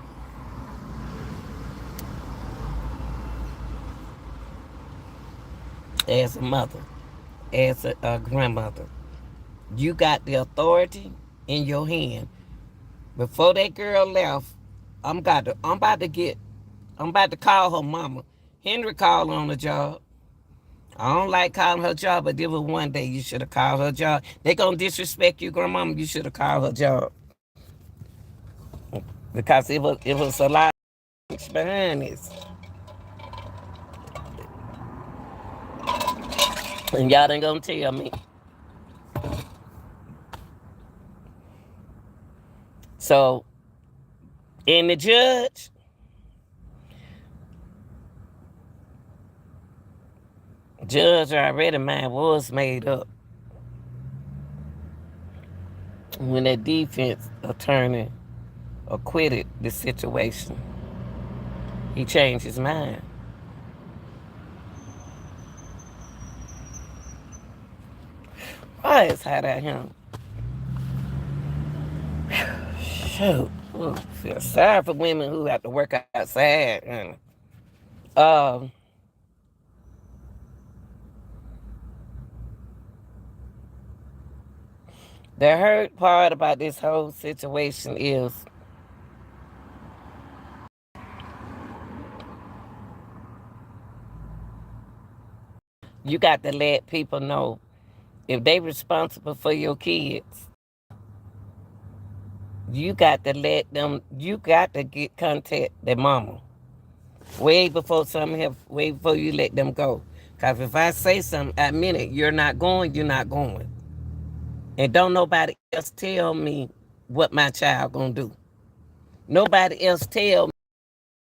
As a mother, as a grandmother, you got the authority in your hand. Before that girl left, I'm about to call her mama. Henry called on the job. I don't like calling her job, but there was one day you should have called her job. They gonna disrespect you, grandmama. You should have called her job because it was a lot behind this, and y'all ain't gonna tell me. So, and the judge already mind was made up when that defense attorney acquitted the situation. He changed his mind. Why it's hot out here? Shoot. Ooh, feel sorry for women who have to work outside. Um, the hurt part about this whole situation is you got to let people know if they responsible for your kids. You got to let them. You got to get contact their mama way before something happens. Way before you let them go. Cause if I say something, I mean it. You're not going. You're not going. And don't nobody else tell me what my child gonna do. Nobody else tell me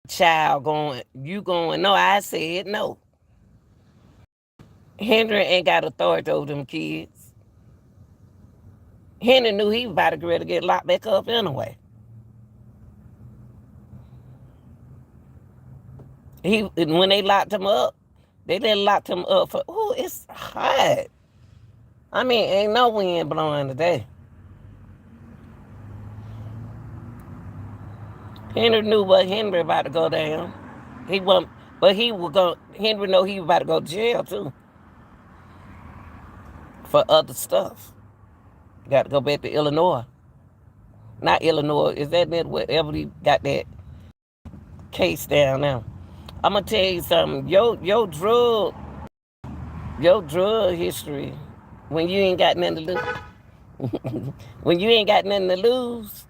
child going. You going? No, I said no. Henry ain't got authority over them kids. Henry knew he was about to get locked back up anyway. When they locked him up, they didn't lock him up for. Oh, it's hot. I mean, ain't no wind blowing today. Henry knew what Henry about to go down. He wasn't, but he was going. Henry know he was about to go to jail too for other stuff. Got to go back to Illinois. Not Illinois. Is that wherever he got that case down now? I'm gonna tell you something. Your drug history. When you ain't got nothing to lose. When you ain't got nothing to lose.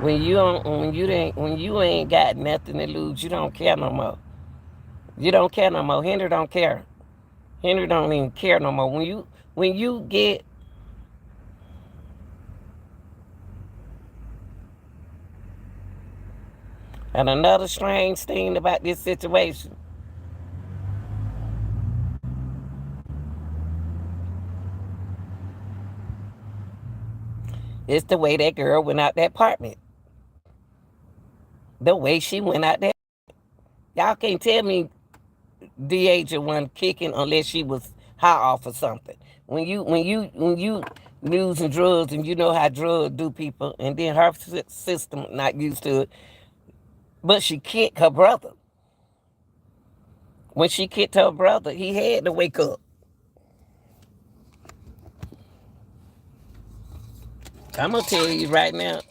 When you ain't got nothing to lose, you don't care no more. You don't care no more. Henry don't care. Henry don't even care no more. When you get and another strange thing about this situation. It's the way that girl went out that apartment. The way she went out there. Y'all can't tell me the agent wasn't kicking unless she was high off or something. When you using drugs and you know how drugs do people, and then her system not used to it, but she kicked her brother. When she kicked her brother, he had to wake up. I'm gonna tell you right now,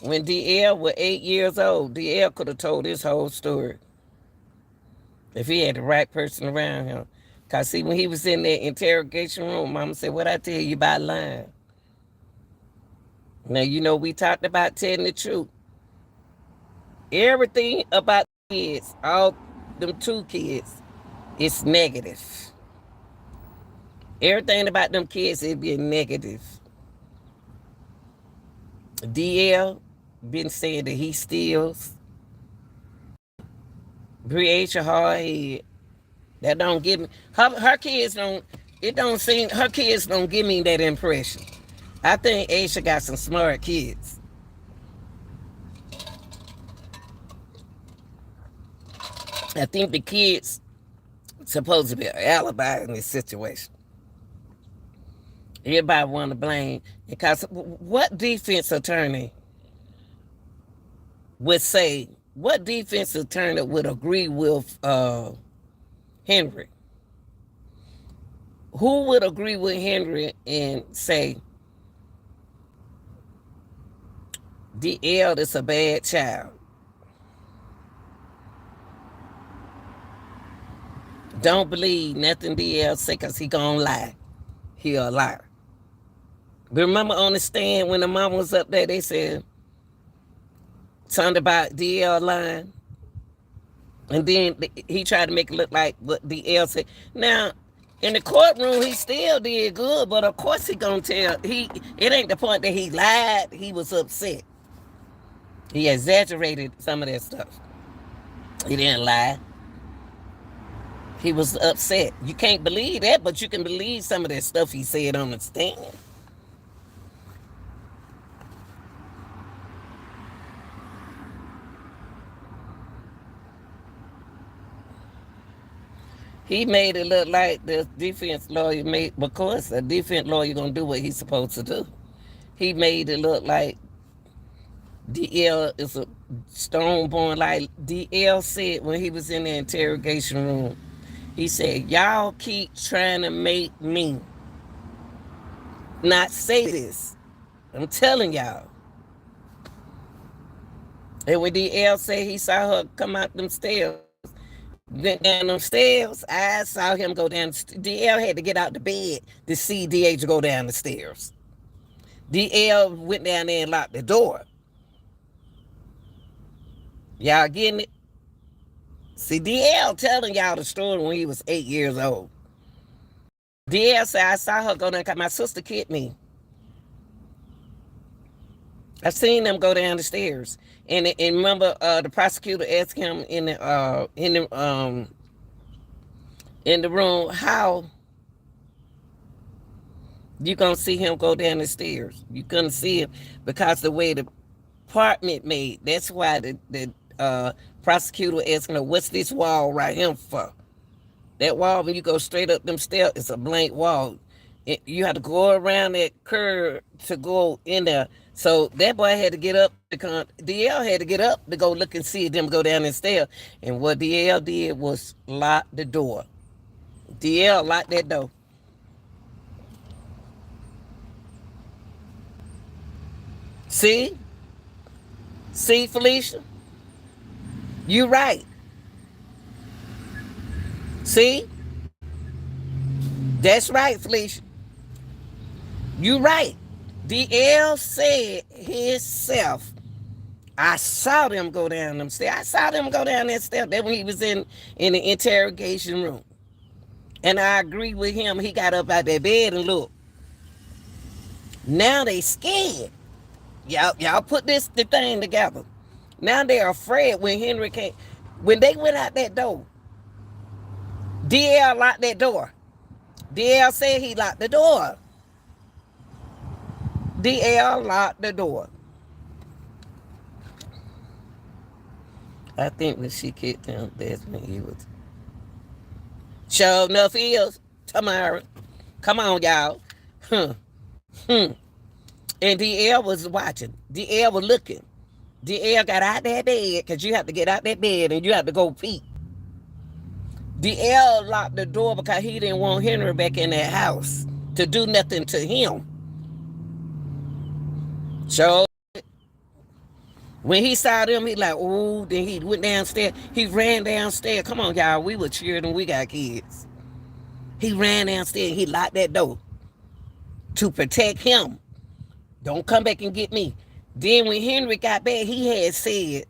when DL was 8 years old, DL could have told his whole story if he had the right person around him. Cause see, when he was in that interrogation room, Mama said, "What I tell you about lying?" Now you know we talked about telling the truth. Everything about kids, all them two kids, is negative. Everything about them kids, it be negative. DL been saying that he steals. Breasia hard head. That don't give me her kids don't. It don't seem her kids don't give me that impression. I think Aisha got some smart kids. I think the kids supposed to be an alibi in this situation. Everybody want to blame because what defense attorney would say? What defense attorney would agree with Henry? Who would agree with Henry and say DL is a bad child? Don't believe nothing DL say because he gonna lie. He a liar. Remember on the stand when the mom was up there, they said something about DL lying. And then he tried to make it look like what DL said. Now, in the courtroom, he still did good, but of course he gonna tell. It ain't the point that he lied. He was upset. He exaggerated some of that stuff. He didn't lie. He was upset. You can't believe that, but you can believe some of that stuff he said on the stand. He made it look like the defense lawyer made, because a defense lawyer gonna do what he's supposed to do. He made it look like DL is a stone born like DL said when he was in the interrogation room. He said, y'all keep trying to make me not say this. I'm telling y'all. And when DL said he saw her come out them stairs, went down them stairs, I saw him go down. DL had to get out the bed to see DH go down the stairs. DL went down there and locked the door. Y'all getting it? See, DL telling y'all the story when he was 8 years old. DL said, I saw her go down because my sister kicked me. I seen them go down the stairs. And remember, the prosecutor asked him in the room, how you gonna see him go down the stairs? You couldn't see him because the way the apartment made. That's why the prosecutor asking her, what's this wall right here for? That wall, when you go straight up them stairs, it's a blank wall. You have to go around that curve to go in there. So that boy had to get up because DL had to get up to go look and see them go down the stairs. And what DL did was lock the door. DL locked that door. See? See, Felicia? You right. See? That's right, Felicia. You right. DL said himself, I saw them go down them stairs. I saw them go down that stairs. That when he was in the interrogation room. And I agree with him. He got up out that bed and looked. Now they scared. Y'all put the thing together. Now they're afraid when Henry came. When they went out that door, DL locked that door. DL said he locked the door. DL locked the door. I think when she kicked him, that's when he was. Sure enough is. Tomorrow. Come on, y'all. And DL was watching. DL was looking. DL got out that bed because you have to get out that bed and you have to go pee. DL locked the door because he didn't want Henry back in that house to do nothing to him. So when he saw them, he like, oh, then he went downstairs. He ran downstairs. Come on, y'all. We were children. We got kids. He ran downstairs. He locked that door to protect him. Don't come back and get me. Then when Henry got back, he said,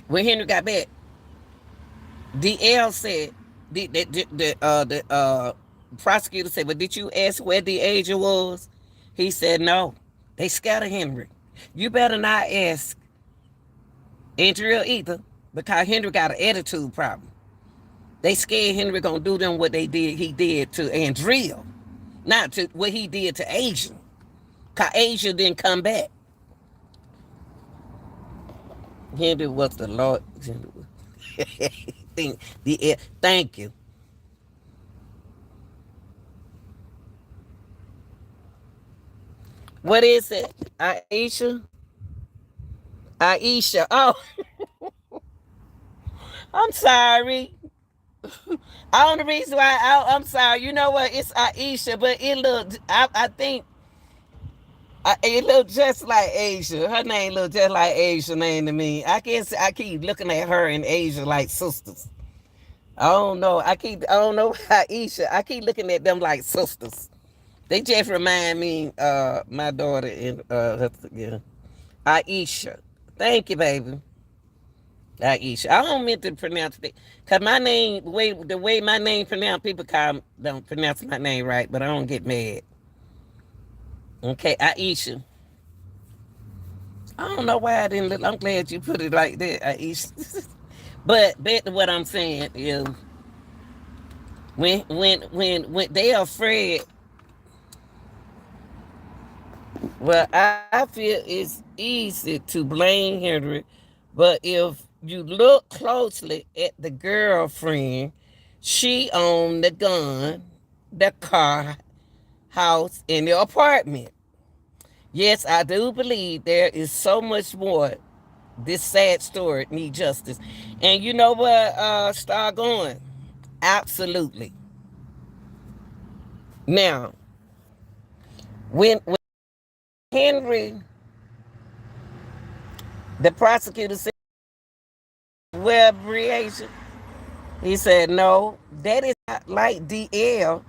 when Henry got back, DL said, the prosecutor said, but did you ask where the agent was? He said, no. They scared of Henry. You better not ask Andrea either, because Henry got an attitude problem. They scared Henry gonna do them what he did to Andrea, not to what he did to Asia. Cause Asia didn't come back. Henry was the Lord. Thank you. What is it? Aisha? Aisha. Oh, I'm sorry. I don't the reason why I'm sorry. You know what? It's Aisha, but it looked. I think it looked just like Asia. Her name looked just like Asia name to me. I guess I keep looking at her and Asia like sisters. I don't know. I don't know Aisha. I keep looking at them like sisters. They just remind me my daughter and yeah. Aisha. Thank you, baby. Aisha. I don't mean to pronounce it. Cause my name, the way my name pronounced, people don't pronounce my name right, but I don't get mad. Okay, Aisha. I don't know why I didn't look. I'm glad you put it like that, Aisha. But back to what I'm saying is when they are afraid, well, I feel it's easy to blame Henry, but if you look closely at the girlfriend, she owned the gun, the car, house, and the apartment. Yes, I do believe there is so much more. This sad story need justice. And you know what, start going? Absolutely. Now, when Henry, the prosecutor said, well, Breasia, he said, no, that is not like DL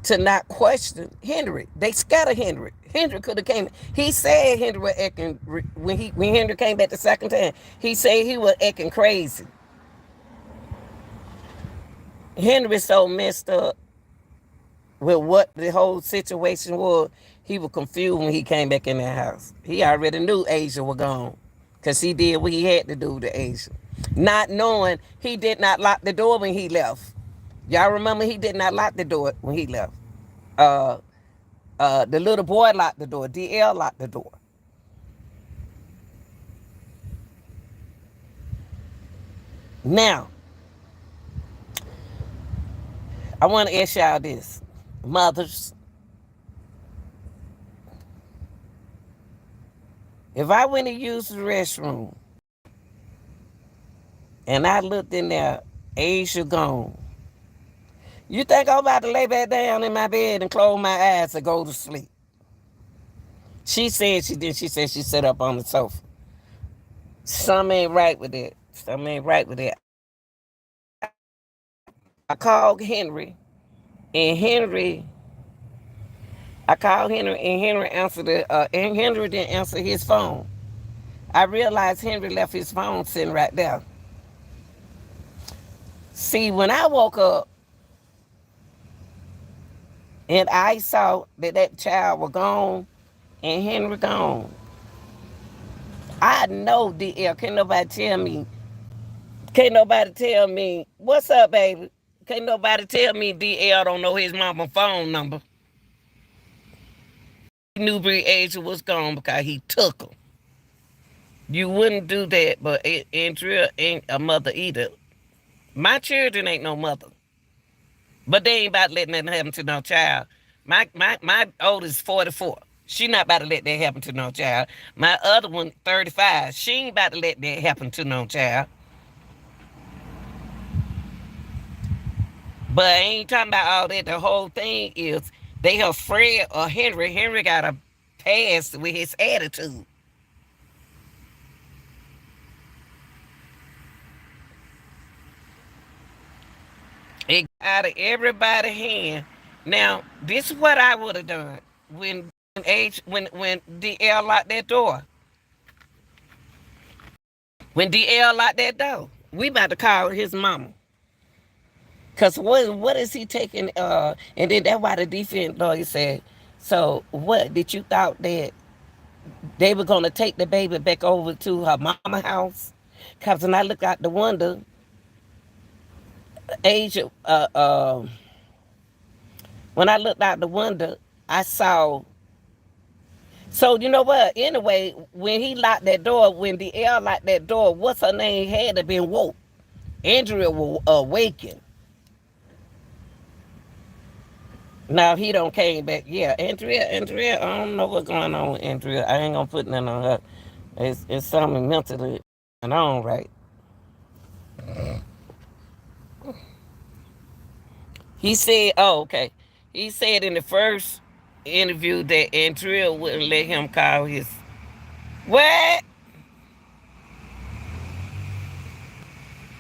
to not question Henry. They scattered Henry. Henry could have came. He said Henry was acting when Henry came back the second time. He said he was acting crazy. Henry so messed up with what the whole situation was. He was confused when he came back in that house. He already knew Asia was gone because he did what he had to do to Asia. Not knowing he did not lock the door when he left. Y'all remember he did not lock the door when he left. Uh, the little boy locked the door. DL locked the door. Now, I want to ask y'all this. Mothers, if I went to use the restroom and I looked in there, Asia gone, you think I'm about to lay back down in my bed and close my eyes and go to sleep? She said she did. She said she sat up on the sofa. Something ain't right with it. Something ain't right with it. I called Henry, and I called Henry, and Henry answered it. And Henry didn't answer his phone. I realized Henry left his phone sitting right there. See, when I woke up and I saw that child was gone and Henry gone, I know DL. Can't nobody tell me, what's up, baby? Can't nobody tell me DL don't know his mama phone number. He knew Asia was gone because he took her. You wouldn't do that, but Andrea ain't a mother either. My children ain't no mother. But they ain't about letting that happen to no child. My oldest 44. She not about to let that happen to no child. My other one, 35. She ain't about to let that happen to no child. But I ain't talking about all that. The whole thing is they have Fred or Henry. Henry got a pass with his attitude. It got out of everybody's hand. Now, this is what I would have done when DL locked that door. When DL locked that door, we about to call his mama. Cause what is he taking? And then that's why the defense lawyer said, so what did you thought that they were gonna take the baby back over to her mama house? Cause when I look out the window, Asia, when I looked out the window, I saw. So you know what? Anyway, when he locked that door, when the L locked that door, what's her name had to been woke. Andrea was awakened. Now he don't came back. Yeah, Andrea, I don't know what's going on with Andrea. I ain't gonna put nothing on her. It's something mentally going on, right? He said, oh, okay. He said in the first interview that Andrea wouldn't let him call his what?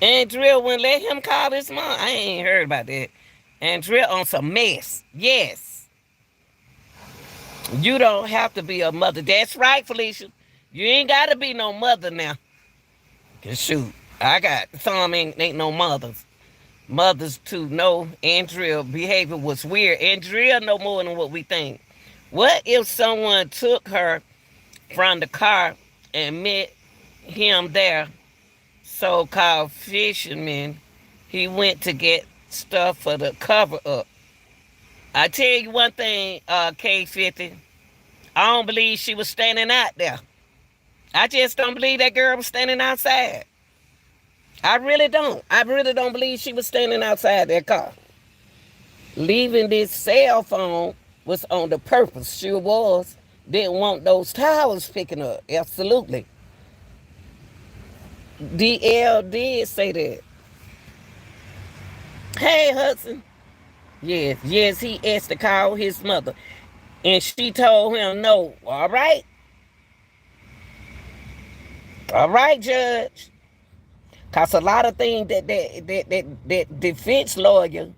Andrea wouldn't let him call his mom. I ain't heard about that. Andrea on some mess. Yes. You don't have to be a mother. That's right, Felicia. You ain't gotta be no mother now. Cause shoot, I got some ain't no mothers. Mothers to know Andrea behavior was weird. Andrea know more than what we think. What if someone took her from the car and met him there, so-called fisherman? He went to get stuff for the cover up. I tell you one thing, K50. I don't believe she was standing out there. I just don't believe that girl was standing outside. I really don't. I really don't believe she was standing outside that car. Leaving this cell phone was on the purpose. She was. Didn't want those towers picking up. Absolutely. DL did say that. Hey, Hudson. Yes, he asked to call his mother. And she told him no. All right. All right, Judge. Cause a lot of things that defense lawyer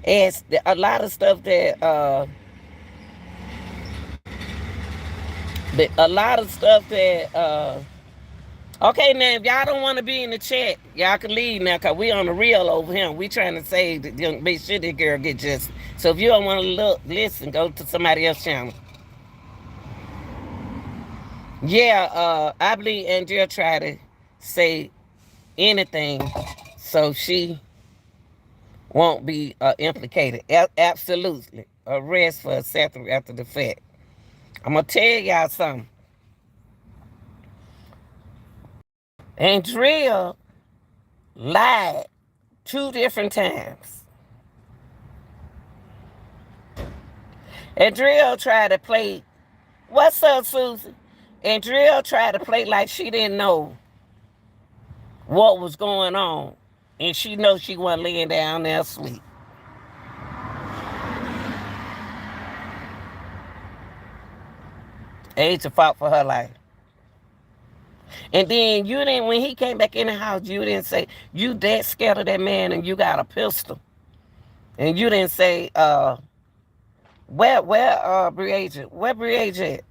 asked, a lot of stuff a lot of stuff that okay, now if y'all don't want to be in the chat, y'all can leave now, cause we on the real over here. We trying to say that, make sure that girl get justice. So if you don't want to listen, go to somebody else's channel. Yeah, I believe Andrea tried to say anything so she won't be implicated. Absolutely. Arrest for accessory after the fact. I'm going to tell y'all something. Andrea lied 2 different times. Andrea tried to play, what's up, Susan? Andrea tried to play like she didn't know what was going on. And she knows she wasn't laying down there asleep. Age fought for her life. And then you didn't, when he came back in the house, you didn't say, you that scared of that man and you got a pistol. And you didn't say, where Briaja? Where Briaja at?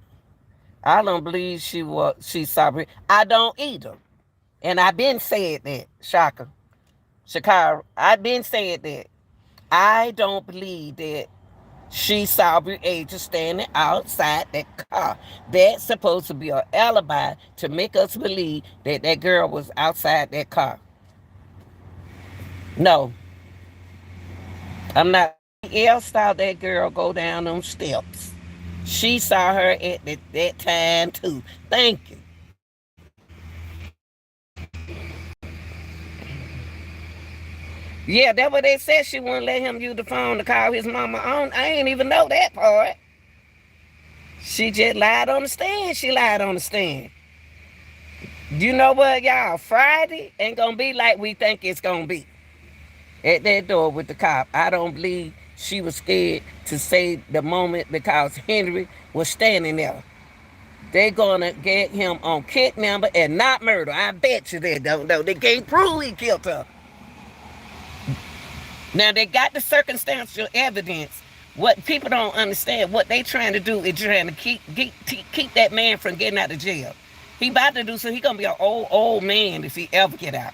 I don't believe she saw Briaja. I don't either. And I been said that, Shakara. I been said that. I don't believe that she saw Briaja standing outside that car. That's supposed to be an alibi to make us believe that that girl was outside that car. No, I'm not. Else saw that girl go down them steps. She saw her at that time too. Thank you. Yeah, that's what they said. She wouldn't let him use the phone to call his mama on. I ain't even know that part. She just lied on the stand. She lied on the stand. You know what, y'all? Friday ain't gonna be like we think it's gonna be. At that door with the cop. I don't believe she was scared to say the moment because Henry was standing there. They gonna get him on kidnapping and not murder. I bet you they don't know. They can't prove he killed her. Now they got the circumstantial evidence. What people don't understand, what they trying to do is trying to keep that man from getting out of jail. He about to do so. He gonna be an old man if he ever get out.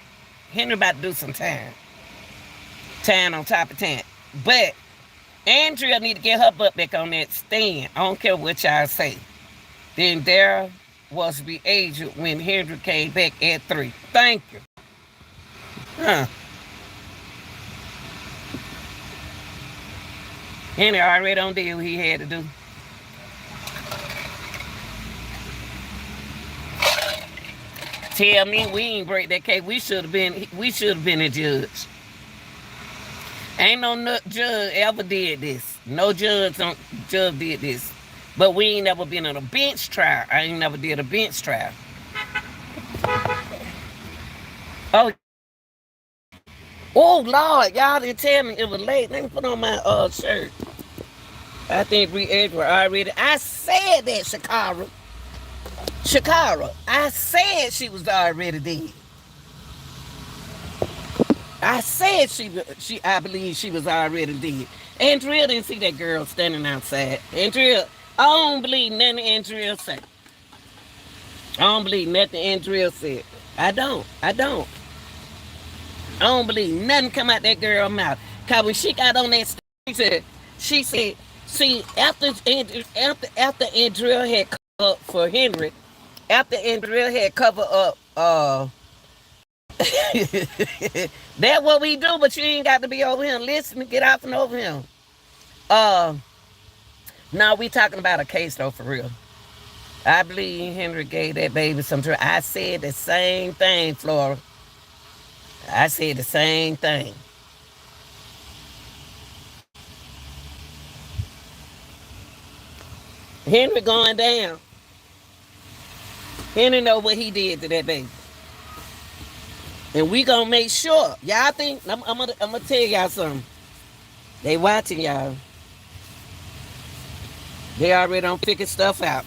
Henry about to do some time. Time on top of time. But Andrea need to get her butt back on that stand. I don't care what y'all say. Then there was the agent when Henry came back at 3. Thank you. Huh. Henry already on did what he had to do. Tell me we ain't break that case. We should have been a judge. Ain't no judge ever did this. No judge did this. But we ain't never been on a bench trial. I ain't never did a bench trial. Oh, oh Lord, y'all didn't tell me it was late. Let me put on my shirt. I think we were already. I said that, Shakara. Shakara, I said she was already dead. I said I believe she was already dead. Andrea didn't see that girl standing outside. Andrea, I don't believe nothing Andrea said. I don't believe nothing Andrea said. I don't. I don't believe nothing come out that girl's mouth. Cause when she got on that stage, she said, see, after Andrea had covered up for Henry, after Andrea had covered up that's what we do, but you ain't got to be over here. Listen, get out from over him. Now we talking about a case though, for real. I believe Henry gave that baby some trouble. I said the same thing, Flora. I said the same thing. Henry going down. Henry know what he did to that baby. And we gonna make sure. Y'all think, I'm gonna tell y'all something. They watching y'all. They already done figure stuff out.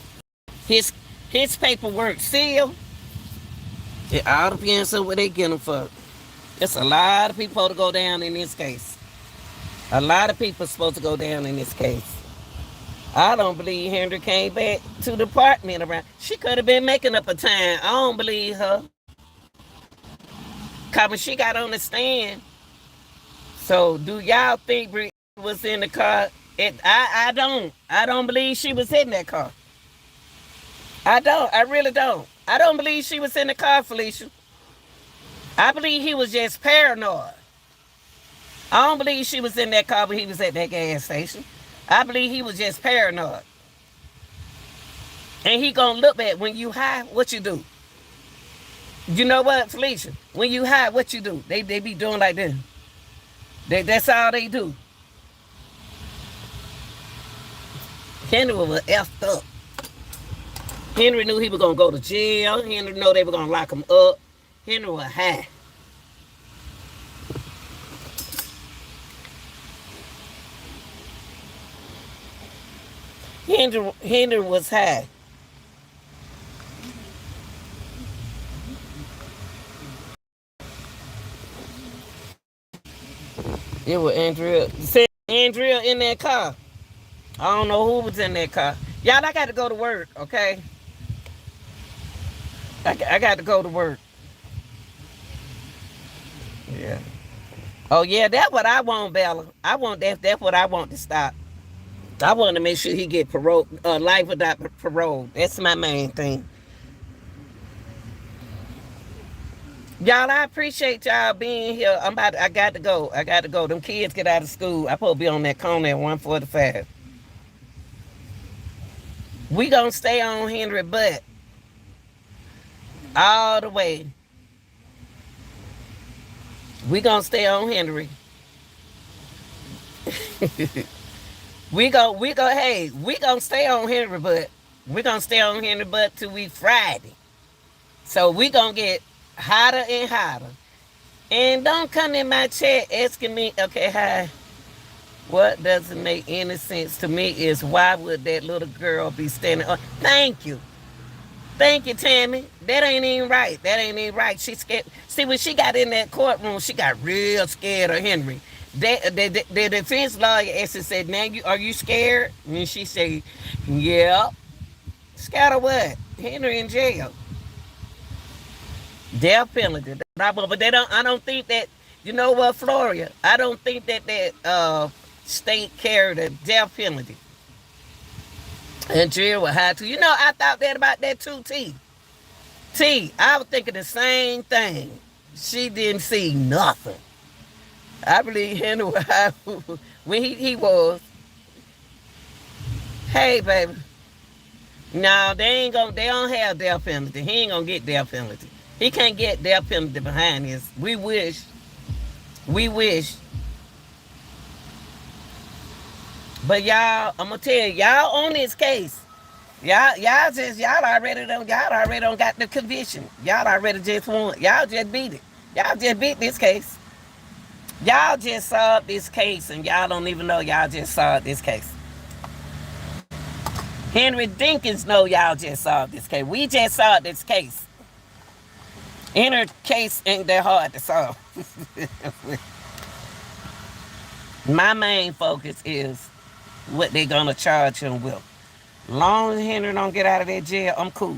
His paperwork sealed. It all depends on what they get him for. There's a lot of people to go down in this case. A lot of people supposed to go down in this case. I don't believe Henry came back to the apartment around. She could have been making up a time. I don't believe her. Cause when she got on the stand. So do y'all think Brie was in the car? I don't. I don't believe she was in that car. I don't. I really don't. I don't believe she was in the car, Felicia. I believe he was just paranoid. I don't believe she was in that car when he was at that gas station. I believe he was just paranoid. And he gonna look back. When you high, what you do? You know what, Felicia? When you high, what you do? They be doing like this. That's all they do. Henry was effed up. Henry knew he was gonna go to jail. Henry knew they were gonna lock him up. Henry was high. Henry was high. It was Andrea. Said Andrea in that car. I don't know who was in that car. Y'all, I got to go to work, okay? I got to go to work. Yeah. Oh, yeah, that's what I want, Bella. I want that. That's what I want to stop. I want to make sure he get parole, life without parole. That's my main thing. Y'all, I appreciate y'all being here. I got to go. Them kids get out of school. I supposed to be on that corner at 1:45. We gonna stay on Henry Butt all the way. We gonna stay on Henry. we gonna stay on Henry Butt. We gonna stay on Henry Butt till we Friday. So we gonna get hotter and hotter. And don't come in my chat asking me, okay, hi. What doesn't make any sense to me is why would that little girl be standing up? Thank you, Tammy. That ain't even right. She scared. See, when she got in that courtroom, she got real scared of Henry. The defense lawyer asked and said, "Now, are you scared?" And she said, "Yeah." Scared of what? Henry in jail. Death penalty. But they don't. I don't think that. You know what, Florida? I don't think that state carried a death penalty. And jail will have to. You know, I thought that about that too, T. I was thinking the same thing. She didn't see nothing. I believe Henry was high when he was. Hey, baby. No, they don't have death penalty. He ain't gonna get death penalty. He can't get death penalty behind this. We wish. But y'all, I'm gonna tell you, y'all on this case. Y'all already don't got the conviction. Y'all already just won. Y'all just beat it. Y'all just beat this case. Y'all just solved this case and y'all don't even know y'all just solved this case. Henry Dinkins know y'all just solved this case. We just solved this case. Inner case ain't that hard to solve. My main focus is what they gonna charge him with. Long as Henry don't get out of that jail, I'm cool.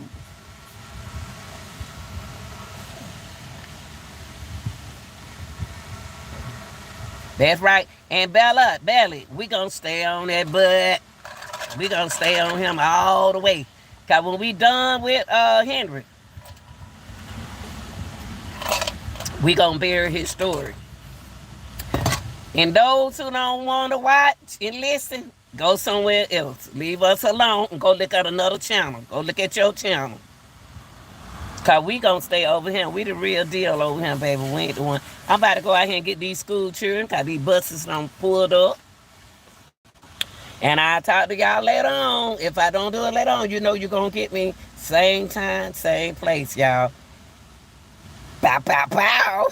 That's right. And Belly, we gonna stay on that butt. We gonna stay on him all the way. Cause when we done with Henry, we gonna bury his story. And those who don't want to watch and listen, go somewhere else. Leave us alone and go look at another channel. Go look at your channel. Cause we gonna stay over here. We the real deal over here, baby. We ain't the one. I'm about to go out here and get these school children. Cause these buses done pulled up. And I'll talk to y'all later on. If I don't do it later on, you know you're gonna get me. Same time, same place, y'all. Pow, pow, pow.